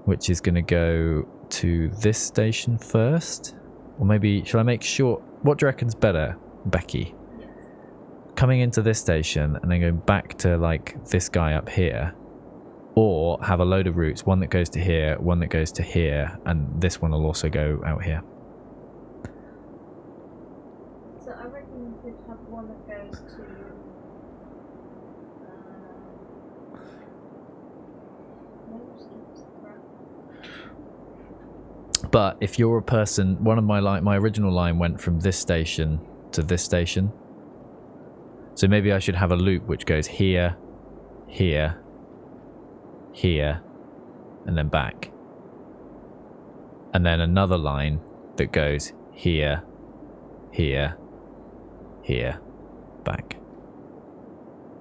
A: which is going to go to this station first. Or maybe, shall I make short... What do you reckon's better, Becky? Coming into this station and then going back to, like, this guy up here. Or have a load of routes, one that goes to here, one that goes to here, and this one will also go out here.
B: So I reckon you could have one that goes to...
A: But if you're a person, one of my original line went from this station to this station. So maybe I should have a loop which goes here, here, here, and then back. And then another line that goes here, here, here, back.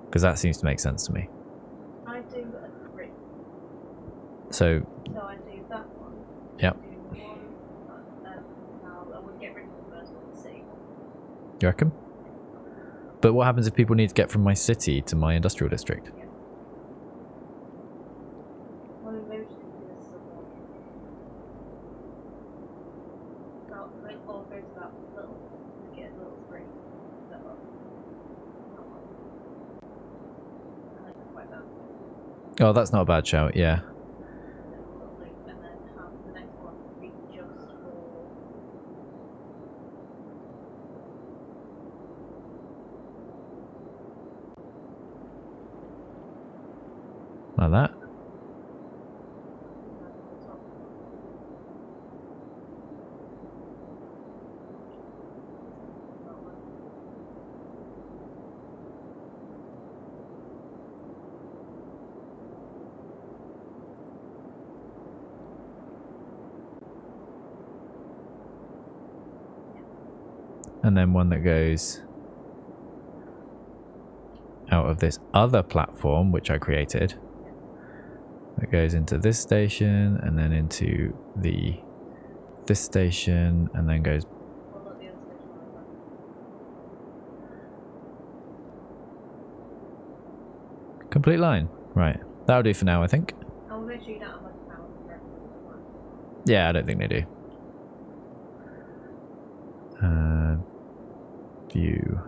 A: Because that seems to make sense to me.
B: I do a grid.
A: So
B: I do that one.
A: Yep.
B: I do one, I would get rid of the first one, C.
A: You reckon? But what happens if people need to get from my city to my industrial district?
B: Yeah. Well, maybe we should do this somewhere. So, like, all go to that little, get a little spring. That one. That one. I like that quite that.
A: Oh, that's not a bad shout, yeah.
B: And then have the next one be just for...
A: Like that. And then one that goes out of this other platform, which I created. That goes into this station, and then into this station, and then goes... Complete line. Right. That'll do for now, I think.
B: I will make sure you don't have like a power for everyone.
A: Yeah, I don't think they do. View.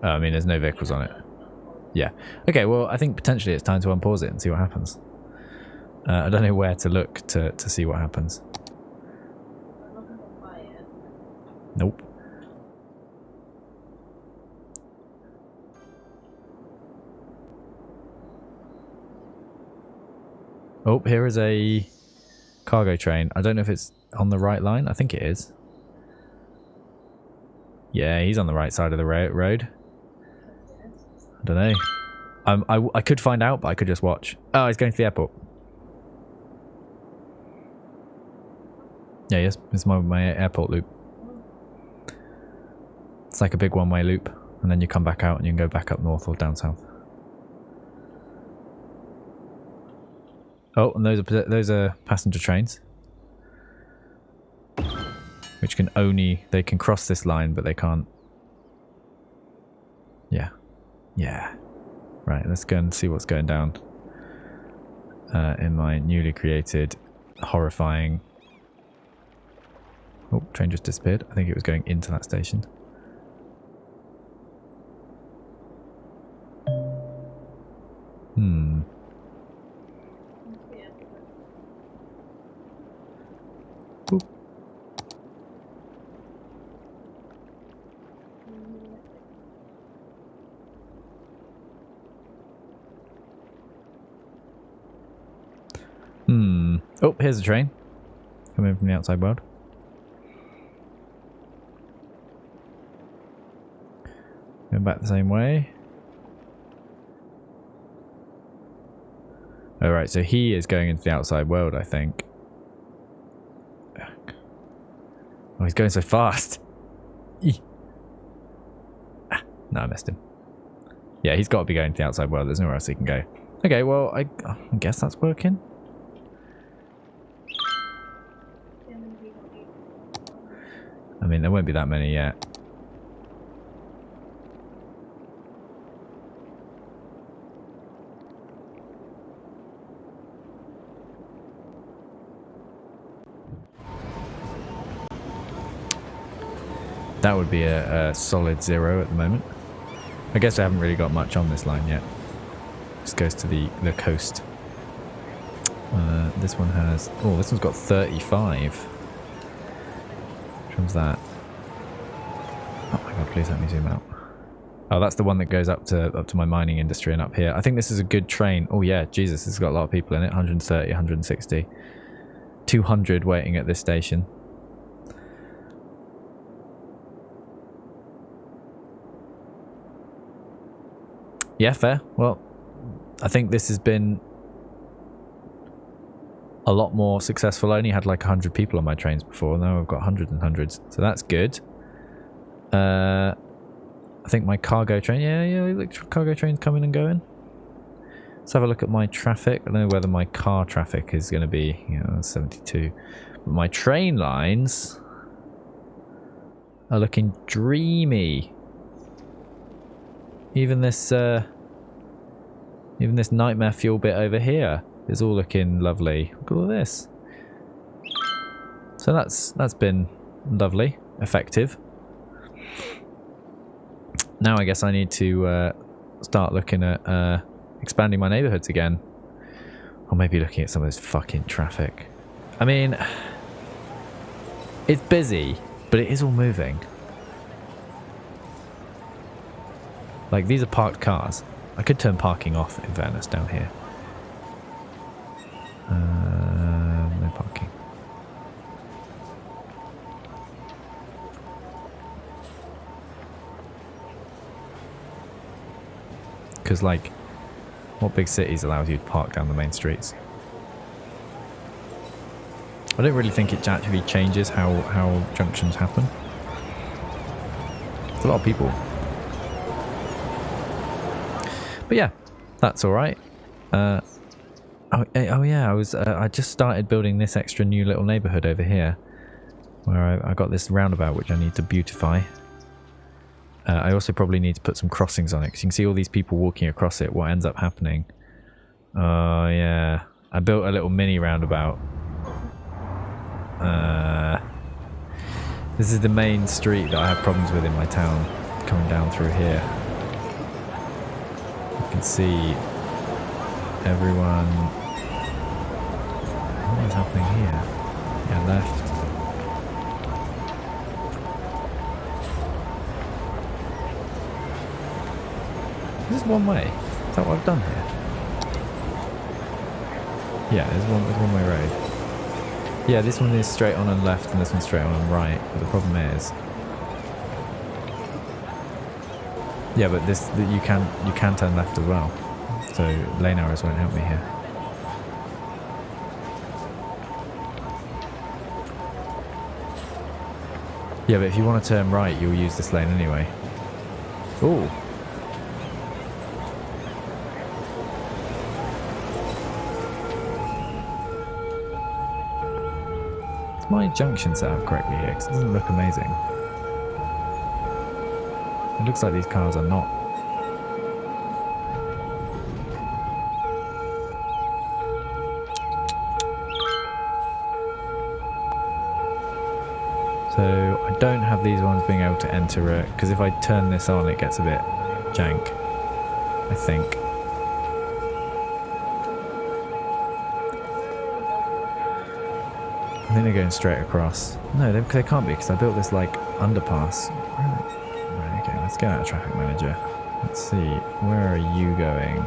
A: Oh, I mean, there's no vehicles on it. Yeah. Okay, well, I think potentially it's time to unpause it and see what happens. I don't know where to look to see what happens. Nope. Oh, here is a cargo train. I don't know if it's on the right line. I think it is. Yeah, he's on the right side of the road. I don't know. I could find out, but I could just watch. Oh, he's going to the airport. Yeah, yes, it's my airport loop. It's like a big one-way loop, and then you come back out and you can go back up north or down south. Oh, and those are passenger trains, which can they can cross this line, but they can't. Yeah, yeah. Right, let's go and see what's going down in my newly created horrifying... Oh, train just disappeared. I think it was going into that station. Oh, here's a train. Coming in from the outside world. Going back the same way. Alright, so he is going into the outside world, I think. Oh, he's going so fast. No, I missed him. Yeah, he's got to be going to the outside world. There's nowhere else he can go. Okay, well, I guess that's working. I mean, there won't be that many yet. That would be a solid 0 at the moment. I guess I haven't really got much on this line yet. This goes to the coast. This one has... Oh, this one's got 35. Which one's that? Oh my god, please let me zoom out. Oh, that's the one that goes up to my mining industry and up here. I think this is a good train. Oh yeah, Jesus, this has got a lot of people in it. 130, 160. 200 waiting at this station. Yeah, fair. Well, I think this has been a lot more successful. I only had like 100 people on my trains before. Now I've got hundreds and hundreds. So that's good. I think my cargo train... Yeah, look, cargo train's coming and going. Let's have a look at my traffic. I don't know whether my car traffic is going to be... You know, 72. But my train lines are looking dreamy. Even this nightmare fuel bit over here is all looking lovely. Look at all this. So that's been lovely, effective. Now I guess I need to start looking at expanding my neighborhoods again, or maybe looking at some of this fucking traffic. I mean, it's busy, but it is all moving. Like, these are parked cars. I could turn parking off, in fairness, down here. No parking. Because, like, what big cities allows you to park down the main streets? I don't really think it actually changes how junctions happen. It's a lot of people. But yeah, that's all right. Oh yeah, I just started building this extra new little neighborhood over here, where I got this roundabout which I need to beautify. I also probably need to put some crossings on it, because you can see all these people walking across it. What ends up happening? Oh yeah, I built a little mini roundabout. This is the main street that I have problems with in my town, coming down through here. You can see everyone. What is happening here? Yeah, left. Is this one way? Is that what I've done here? Yeah, there's one way road. Yeah, this one is straight on and left, and this one's straight on and right. But the problem is, yeah, but you can turn left as well. So lane arrows won't help me here. Yeah, but if you want to turn right, you'll use this lane anyway. Ooh. Is my junction set up correctly here? 'Cause it doesn't look amazing. It looks like these cars are not. So I don't have these ones being able to enter it, because if I turn this on it gets a bit jank, I think. I think they're going straight across. No, they can't be, because I built this like underpass. Right, okay, let's get out of traffic manager. Let's see, where are you going?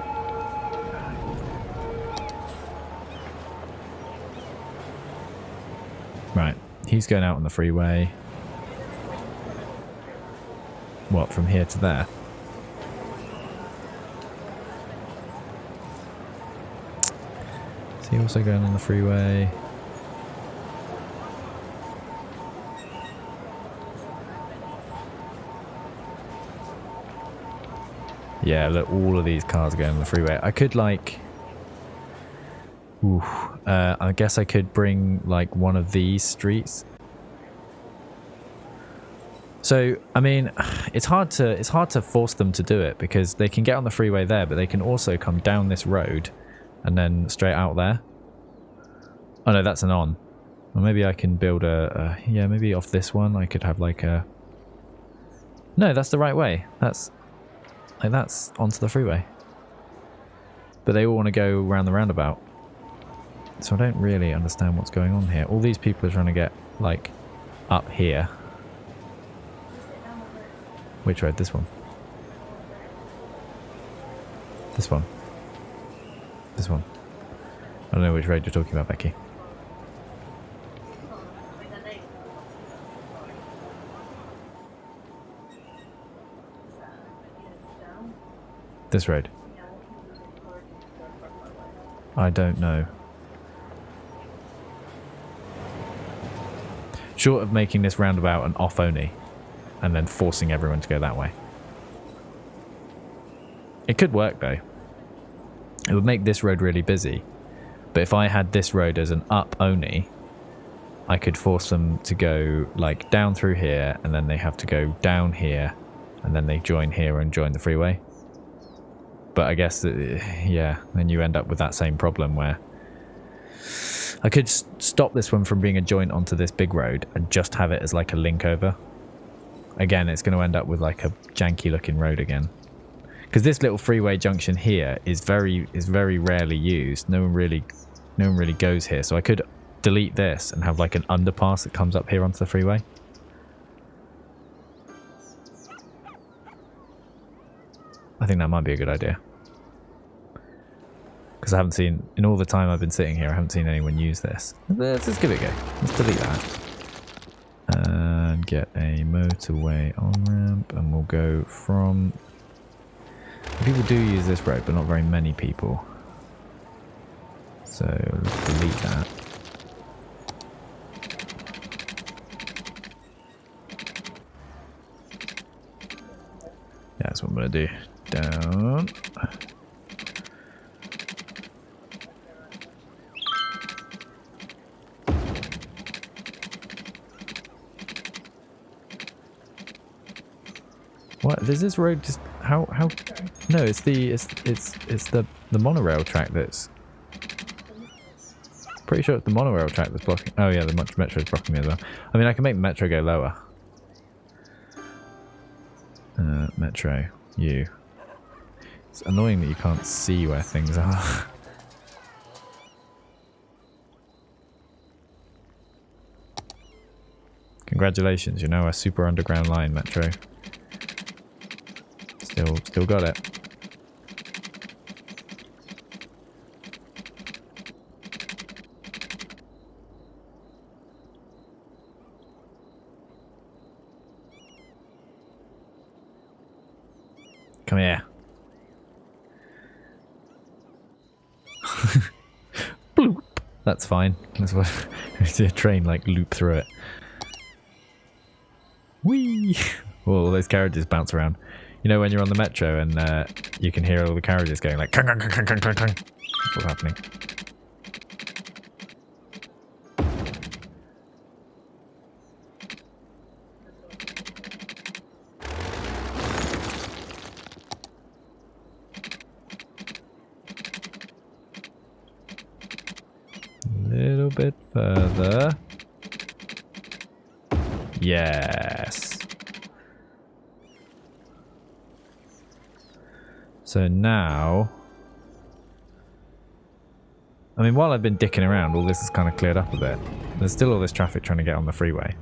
A: Right, he's going out on the freeway. What, from here to there? Is he also going on the freeway? Yeah, look, all of these cars are going on the freeway. I could like... Ooh, I guess I could bring like one of these streets. So, I mean, it's hard to force them to do it because they can get on the freeway there, but they can also come down this road and then straight out there. Oh no, that's an on. Or maybe I can build yeah, maybe off this one I could have like a... No, that's the right way. That's onto the freeway. But they all want to go around the roundabout. So I don't really understand what's going on here. All these people are trying to get like up here. Which road? This one. This one. This one. I don't know which road you're talking about, Becky. This road. I don't know. Short of making this roundabout an off only, and then forcing everyone to go that way. It could work though. It would make this road really busy. But if I had this road as an up only, I could force them to go like down through here, and then they have to go down here, and then they join here and join the freeway. But I guess, yeah, then you end up with that same problem where I could stop this one from being a joint onto this big road and just have it as like a link over. Again, it's going to end up with like a janky looking road again. Because this little freeway junction here is very rarely used. No one really goes here. So I could delete this and have like an underpass that comes up here onto the freeway. I think that might be a good idea. Because I haven't seen, in all the time I've been sitting here, I haven't seen anyone use this. Let's give it a go. Let's delete that. And get a motorway on-ramp, and we'll go from... People do use this road, but not very many people. So let's delete that. Yeah, that's what I'm going to do. Down. What? Is this road just how? No, it's the monorail track that's. Pretty sure it's the monorail track that's blocking. Oh yeah, the metro is blocking me as well. I mean, I can make the metro go lower. Metro, you. It's annoying that you can't see where things are. Congratulations, you're now a super underground line, Metro. Still got it. Come here. Bloop. That's fine. That's what I see a train like loop through it. Whee! Oh, all those carriages bounce around. You know when you're on the metro and you can hear all the carriages going like... That's what's happening. A little bit further. Yes. So now, I mean, while I've been dicking around, all this has kind of cleared up a bit. There's still all this traffic trying to get on the freeway.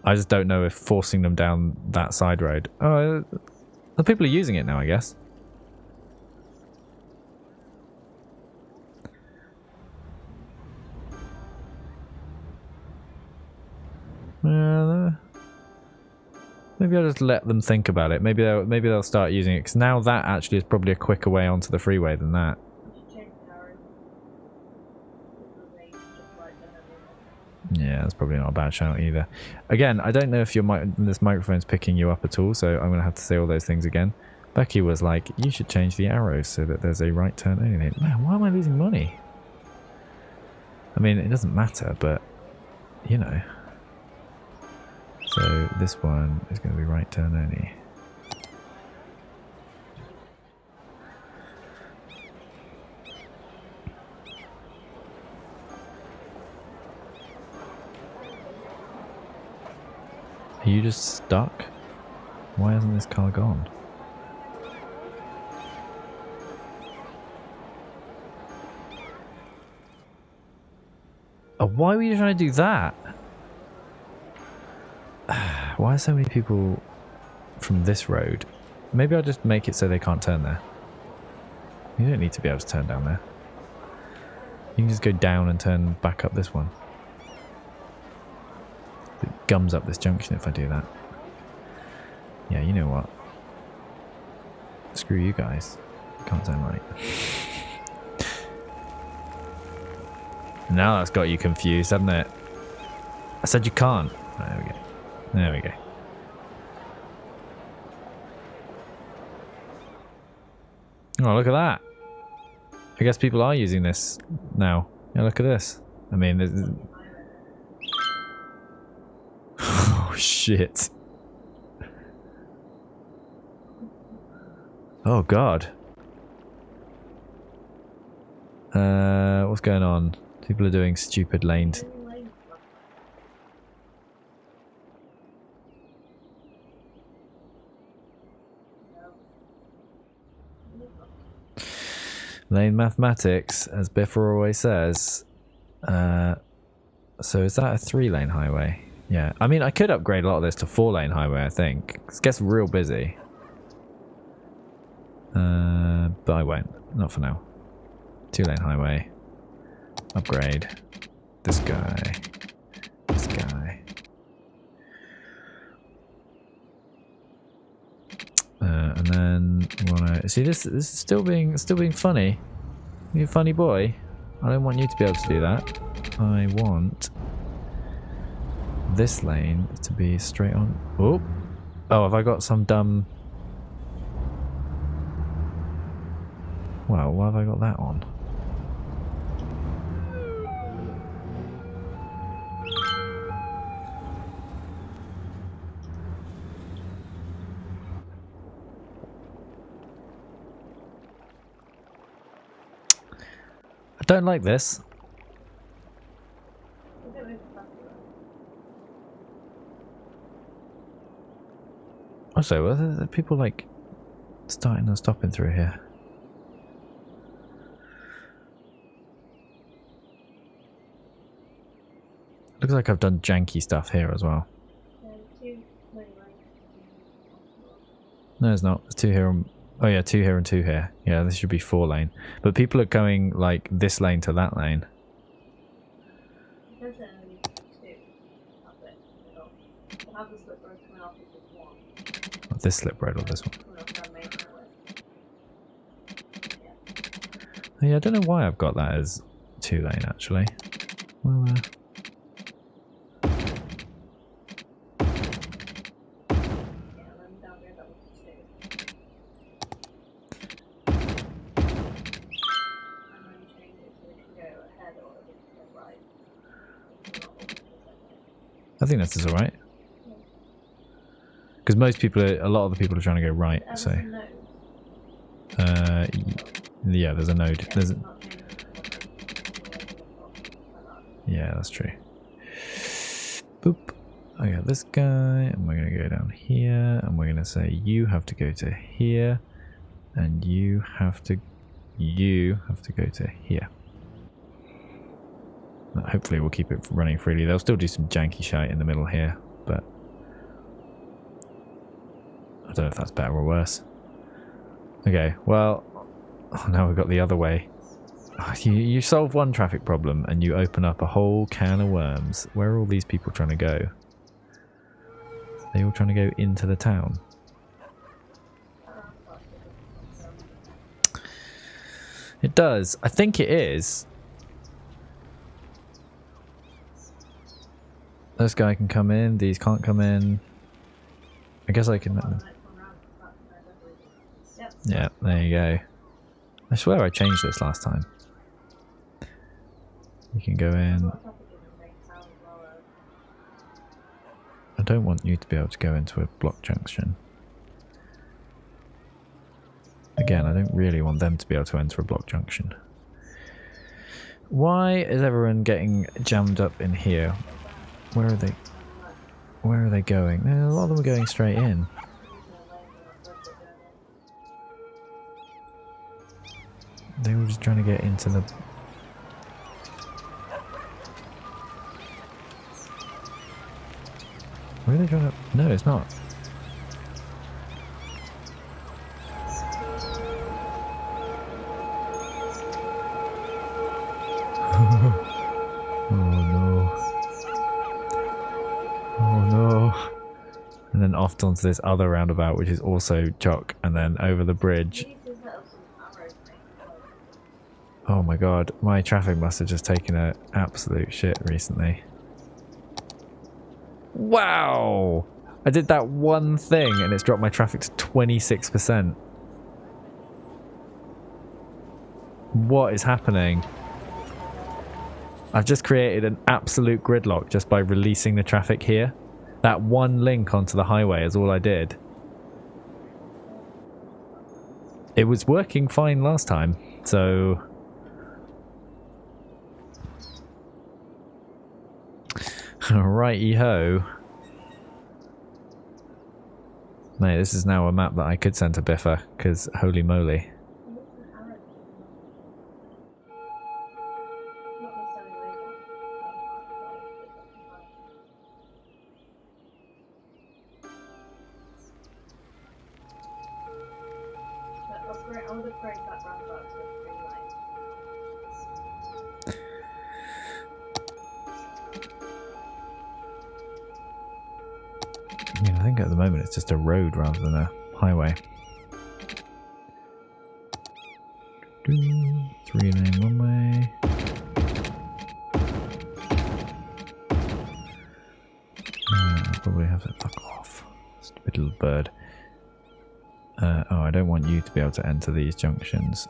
A: I just don't know if forcing them down that side road... Oh, the people are using it now, I guess. Maybe I'll just let them think about it. Maybe they'll start using it, because now that actually is probably a quicker way onto the freeway than that. Yeah, that's probably not a bad shout either. Again, I don't know if this microphone's picking you up at all, so I'm going to have to say all those things again. Becky was like, you should change the arrows so that there's a right turn only lane. Man, why am I losing money? I mean, it doesn't matter, but, you know. So this one is going to be right turn only. Are you just stuck? Why hasn't this car gone? Oh, why were you trying to do that? Why are so many people from this road? Maybe I'll just make it so they can't turn there. You don't need to be able to turn down there. You can just go down and turn back up this one. It gums up this junction if I do that. Yeah, you know what? Screw you guys. Can't turn right. Now that's got you confused, hasn't it? I said you can't. Right, there we go. There we go. Oh, look at that. I guess people are using this now. Yeah, look at this. I mean, there's... Oh, shit. Oh, God. What's going on? People are doing stupid lanes. Lane mathematics, as Biffer always says. So is that a 3-lane highway? Yeah. I mean, I could upgrade a lot of this to 4-lane highway, I think. It gets real busy. But I won't. Not for now. 2-lane highway. Upgrade. This guy. This guy. And then we wanna see this is still being funny. You a funny boy. I don't want you to be able to do that. I want this lane to be straight on. Oh, have I got some dumb? Well, why have I got that on? I don't like this. Also, are there people like starting and stopping through here? Looks like I've done janky stuff here as well. No, it's not. There's 2 here. Oh yeah, 2 here and 2 here. Yeah, this should be 4-lane. But people are going like this lane to that lane. This slip road or this one? Oh, yeah, I don't know why I've got that as 2-lane actually. Well, I think that's alright. Because most people, a lot of the people are trying to go right, so. Yeah, there's a node. Yeah, that's true. Boop. I got this guy, and we're going to go down here, and we're going to say you have to go to here, and you have to go to here. Hopefully we'll keep it running freely. They'll still do some janky shite in the middle here, but I don't know if that's better or worse. Okay, well, now we've got the other way. You solve one traffic problem and you open up a whole can of worms. Where are all these people trying to go? They all trying to go into the town. It does. I think it is. This guy can come in. These can't come in. I guess I can let them. Yeah, there you go. I swear I changed this last time. You can go in. I don't want you to be able to go into a block junction. Again, I don't really want them to be able to enter a block junction. Why is everyone getting jammed up in here? Where are they? Where are they going? A lot of them are going straight in. They were just trying to get into the... Where are they trying to... No, it's not. Oh no. Oh no. And then off onto this other roundabout, which is also chock, and then over the bridge. Oh my god, my traffic must have just taken an absolute shit recently. Wow! I did that one thing and it's dropped my traffic to 26%. What is happening? I've just created an absolute gridlock just by releasing the traffic here. That one link onto the highway is all I did. It was working fine last time, so... Righty-ho. Mate, this is now a map that I could send to Biffa, because holy moly. I think at the moment it's just a road rather than a highway. 3-lane one way. I'll probably have to fuck off. Stupid little bird. Oh, I don't want you to be able to enter these junctions.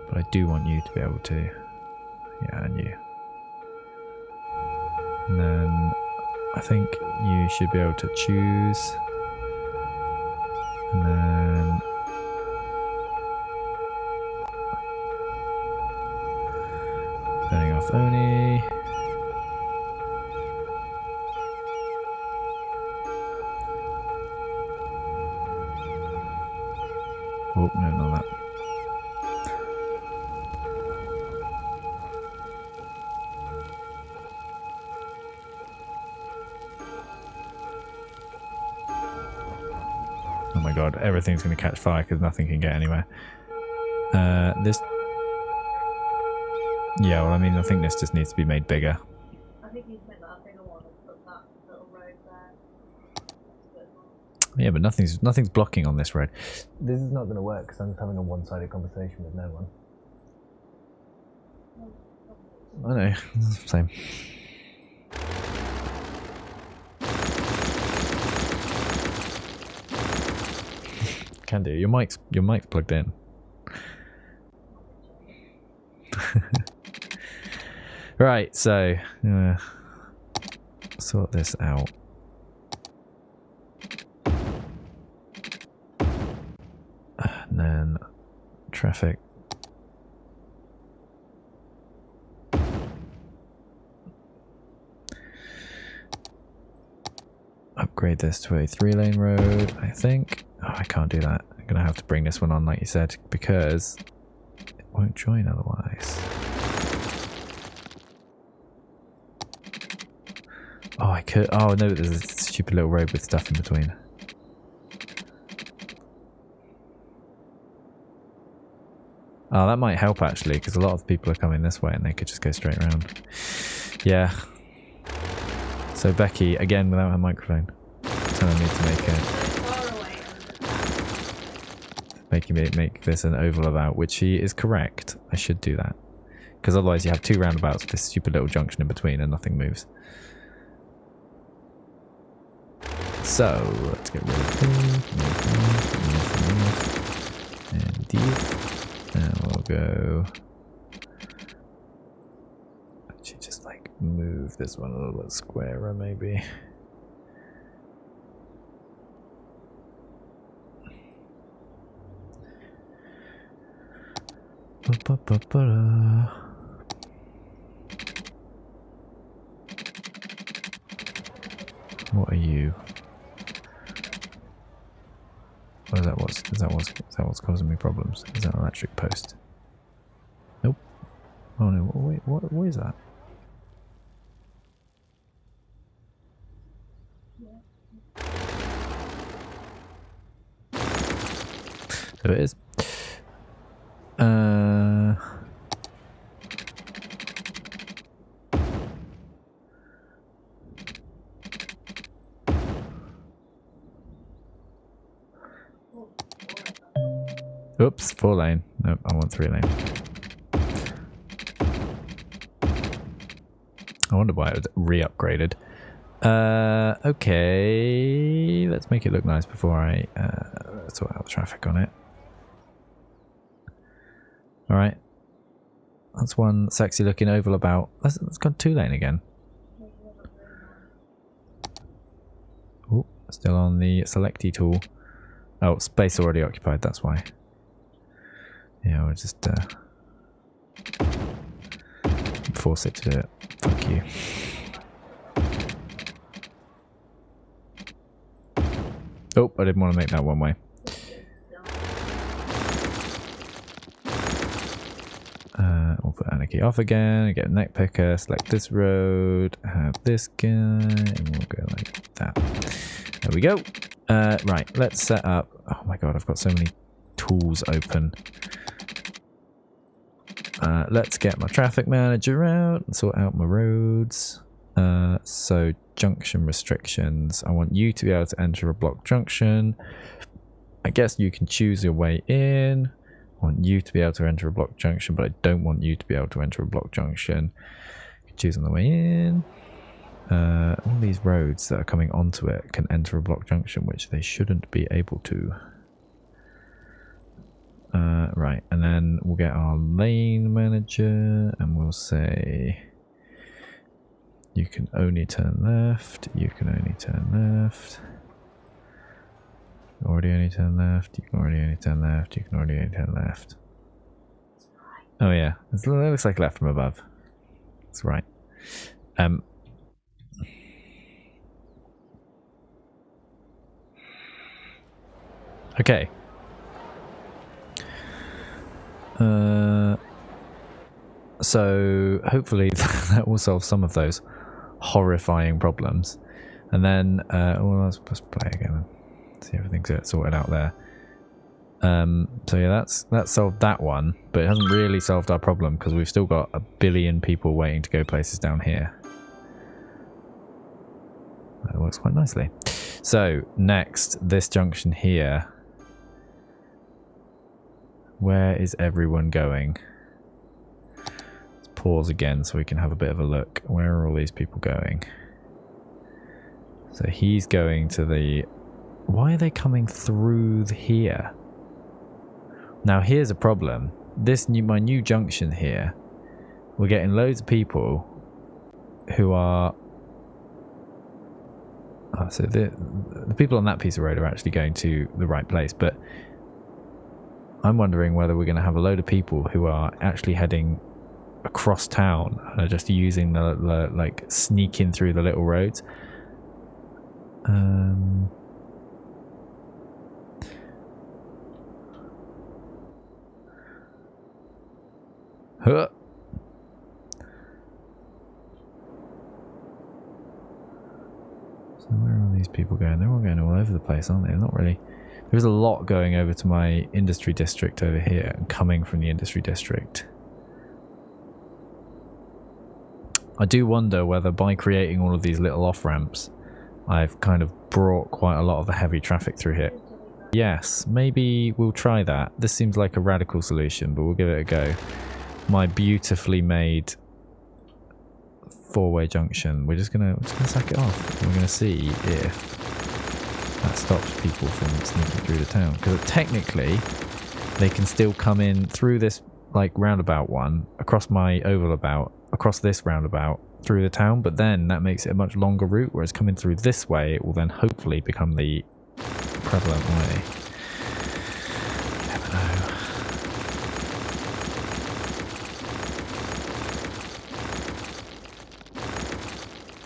A: But I do want you to be able to. Yeah, and you. And then I think you should be able to choose. And then turning off Oni. Oh, no, not that. Oh my god, everything's going to catch fire because nothing can get anywhere. This... Yeah, well, I mean, I think this just needs to be made bigger.
B: I think you make that a bigger one and put that little road there.
A: Yeah, but nothing's blocking on this road. This is not going to work because I'm just having a one-sided conversation with no one. I know, same. Can do. Your mic's plugged in. Right, so sort this out. And then traffic. Upgrade this to a 3-lane road, I think. Oh, I can't do that. I'm going to have to bring this one on, like you said, because it won't join otherwise. Oh, I could. Oh, no, there's a stupid little road with stuff in between. Oh, that might help actually, because a lot of people are coming this way and they could just go straight around. Yeah. So Becky, again without her microphone, telling me to make make this an oval about, which she is correct. I should do that. Because otherwise you have two roundabouts with this stupid little junction in between and nothing moves. So, let's get rid of these. And these. And we'll go... Actually, just like move this one a little bit squarer, maybe. What are you? What is that? Is that what's causing me problems? Is that an electric post? Nope. Oh no! Wait, what is that? So it is. Oops, 4 lane. Nope, I want 3 lane. I wonder why it was re-upgraded. Okay, let's make it look nice before I sort out the traffic on it. Alright. That's one sexy looking oval about. Let's go 2 lane again. Oh, still on the selecty tool. Oh, space already occupied, that's why. Yeah, we'll just force it to do it. Fuck you. Oh, I didn't want to make that one way. We'll put Anarchy off again, get a neck picker, select this road, have this guy, and we'll go like that. There we go. Right, let's set up. Oh my god, I've got so many tools open. Let's get my traffic manager out and sort out my roads. So junction restrictions. I want you to be able to enter a block junction. I guess you can choose your way in. I want you to be able to enter a block junction, but I don't want you to be able to enter a block junction. You can choose on the way in. All these roads that are coming onto it can enter a block junction, which they shouldn't be able to. Right, and then we'll get our lane manager and we'll say you can only turn left, you can only turn left, you can already only turn left, you can already only turn left, you can already only turn left. Oh yeah, it looks like left from above. That's right. Okay. So hopefully that will solve some of those horrifying problems, and then well, let's play again and see if everything's sorted out there. So yeah, that's solved that one, but it hasn't really solved our problem because we've still got 1 billion people waiting to go places down here. That works quite nicely. So next, this junction here. Where is everyone going? Let's pause again so we can have a bit of a look. Where are all these people going? So he's going to the... Why are they coming through here? Now here's a problem. My new junction here, we're getting loads of people who are... Oh, so the people on that piece of road are actually going to the right place, but I'm wondering whether we're going to have a load of people who are actually heading across town and are just using the like sneaking through the little roads. Huh. So where are all these people going? They're all going all over the place, aren't they? Not really. There's a lot going over to my industry district over here and coming from the industry district. I do wonder whether by creating all of these little off-ramps, I've kind of brought quite a lot of the heavy traffic through here. Yes, maybe we'll try that. This seems like a radical solution, but we'll give it a go. My beautifully made four-way junction. We're just gonna sack it off. We're gonna see if that stops people from sneaking through the town. Because technically, they can still come in through this like roundabout one, across my oval about, across this roundabout, through the town. But then that makes it a much longer route. Whereas coming through this way, it will then hopefully become the prevalent way. Never know.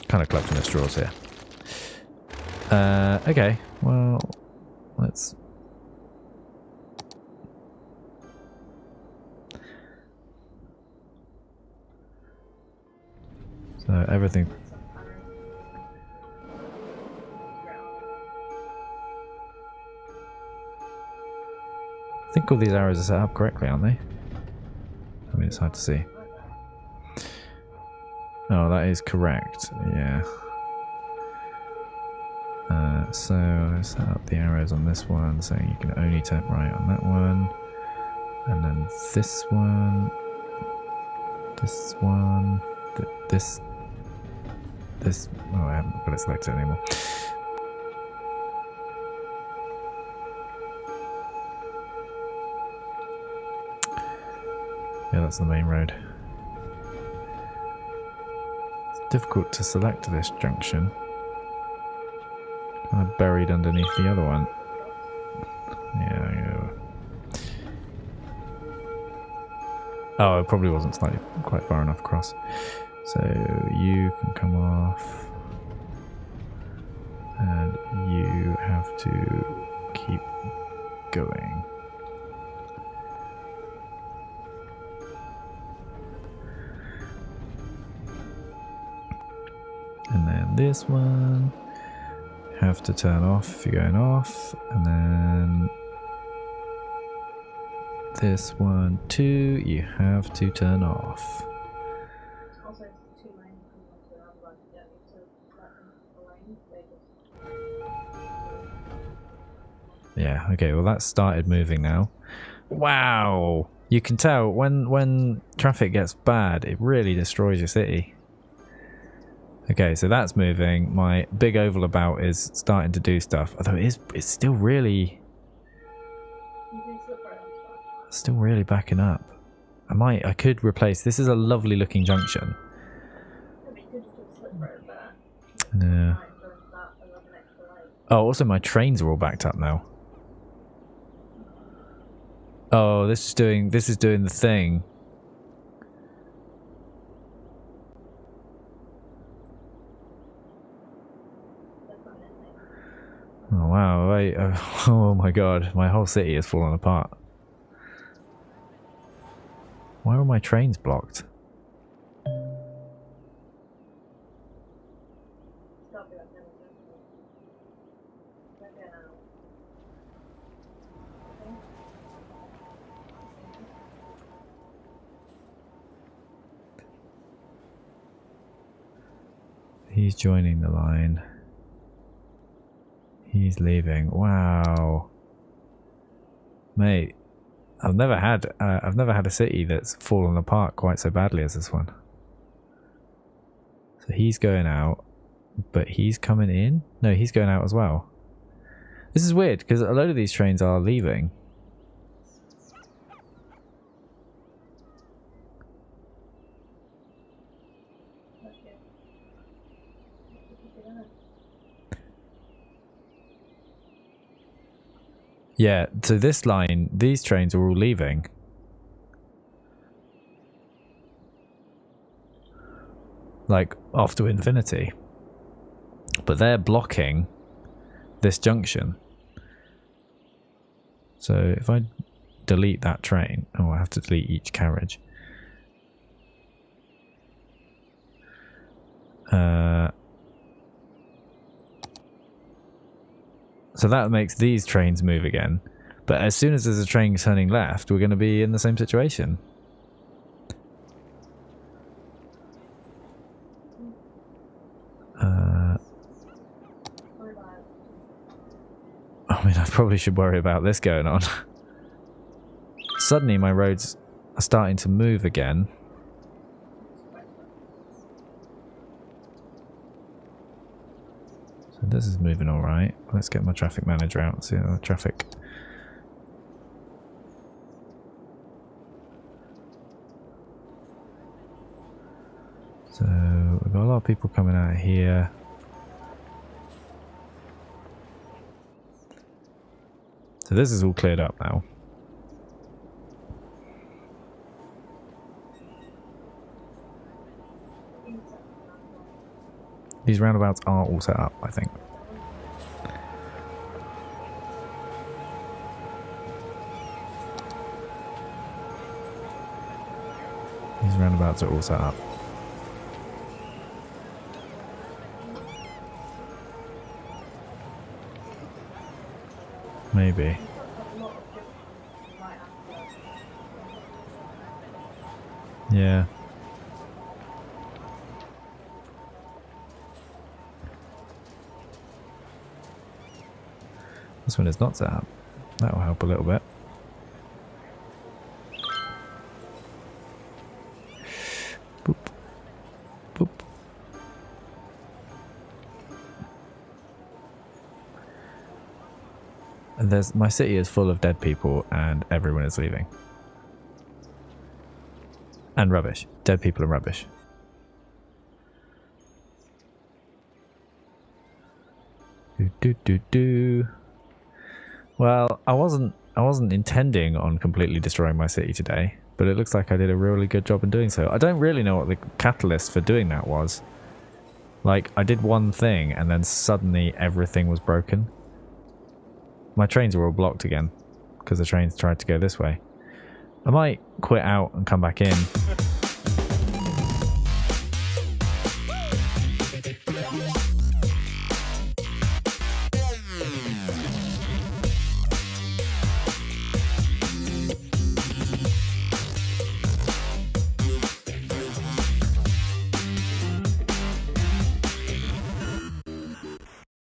A: Kind of clutching at straws here. Okay, well, let's... So everything... I think all these arrows are set up correctly, aren't they? I mean, it's hard to see. Oh, that is correct, yeah. So I set up the arrows on this one, saying you can only turn right on that one. And then this one, this, oh, I haven't got it selected anymore. Yeah, that's the main road. It's difficult to select this junction. Kind of buried underneath the other one. Yeah. Oh, it probably wasn't slightly quite far enough across. So you can come off. And you have to keep going. And then this one, have to turn off if you're going off, and then this one too, you have to turn off.
B: Also, 2 lanes coming onto the roundabout, you don't need to let them the lanes, they just...
A: Yeah, okay, well that's started moving now. Wow! You can tell when traffic gets bad, it really destroys your city. Okay, so that's moving. My big oval about is starting to do stuff. Although it's still really... Still really backing up. I could replace... This is a lovely looking junction. Yeah. Oh, also my trains are all backed up now. Oh, this is doing the thing. Oh wow, oh my god, my whole city has fallen apart. Why are my trains blocked? He's joining the line. He's leaving. Wow, mate, I've never had a city that's fallen apart quite so badly as this one. So he's going out, but he's coming in. No, he's going out as well. This is weird because a load of these trains are leaving. Yeah, so this line, these trains are all leaving. Like, off to infinity. But they're blocking this junction. So if I delete that train... Oh, I have to delete each carriage. So that makes these trains move again. But as soon as there's a train turning left, we're going to be in the same situation. I probably should worry about this going on. Suddenly my roads are starting to move again. So this is moving alright. Let's get my traffic manager out and see the traffic. So we've got a lot of people coming out here. So this is all cleared up now. These roundabouts are all set up, I think. These roundabouts are all set up. Maybe. Yeah. This one is not set up. That will help a little bit. Boop. Boop. And my city is full of dead people and everyone is leaving. And rubbish. Dead people and rubbish. Do do do do. Well, I wasn't intending on completely destroying my city today, but it looks like I did a really good job in doing so. I don't really know what the catalyst for doing that was. Like, I did one thing and then suddenly everything was broken. My trains were all blocked again because the trains tried to go this way. I might quit out and come back in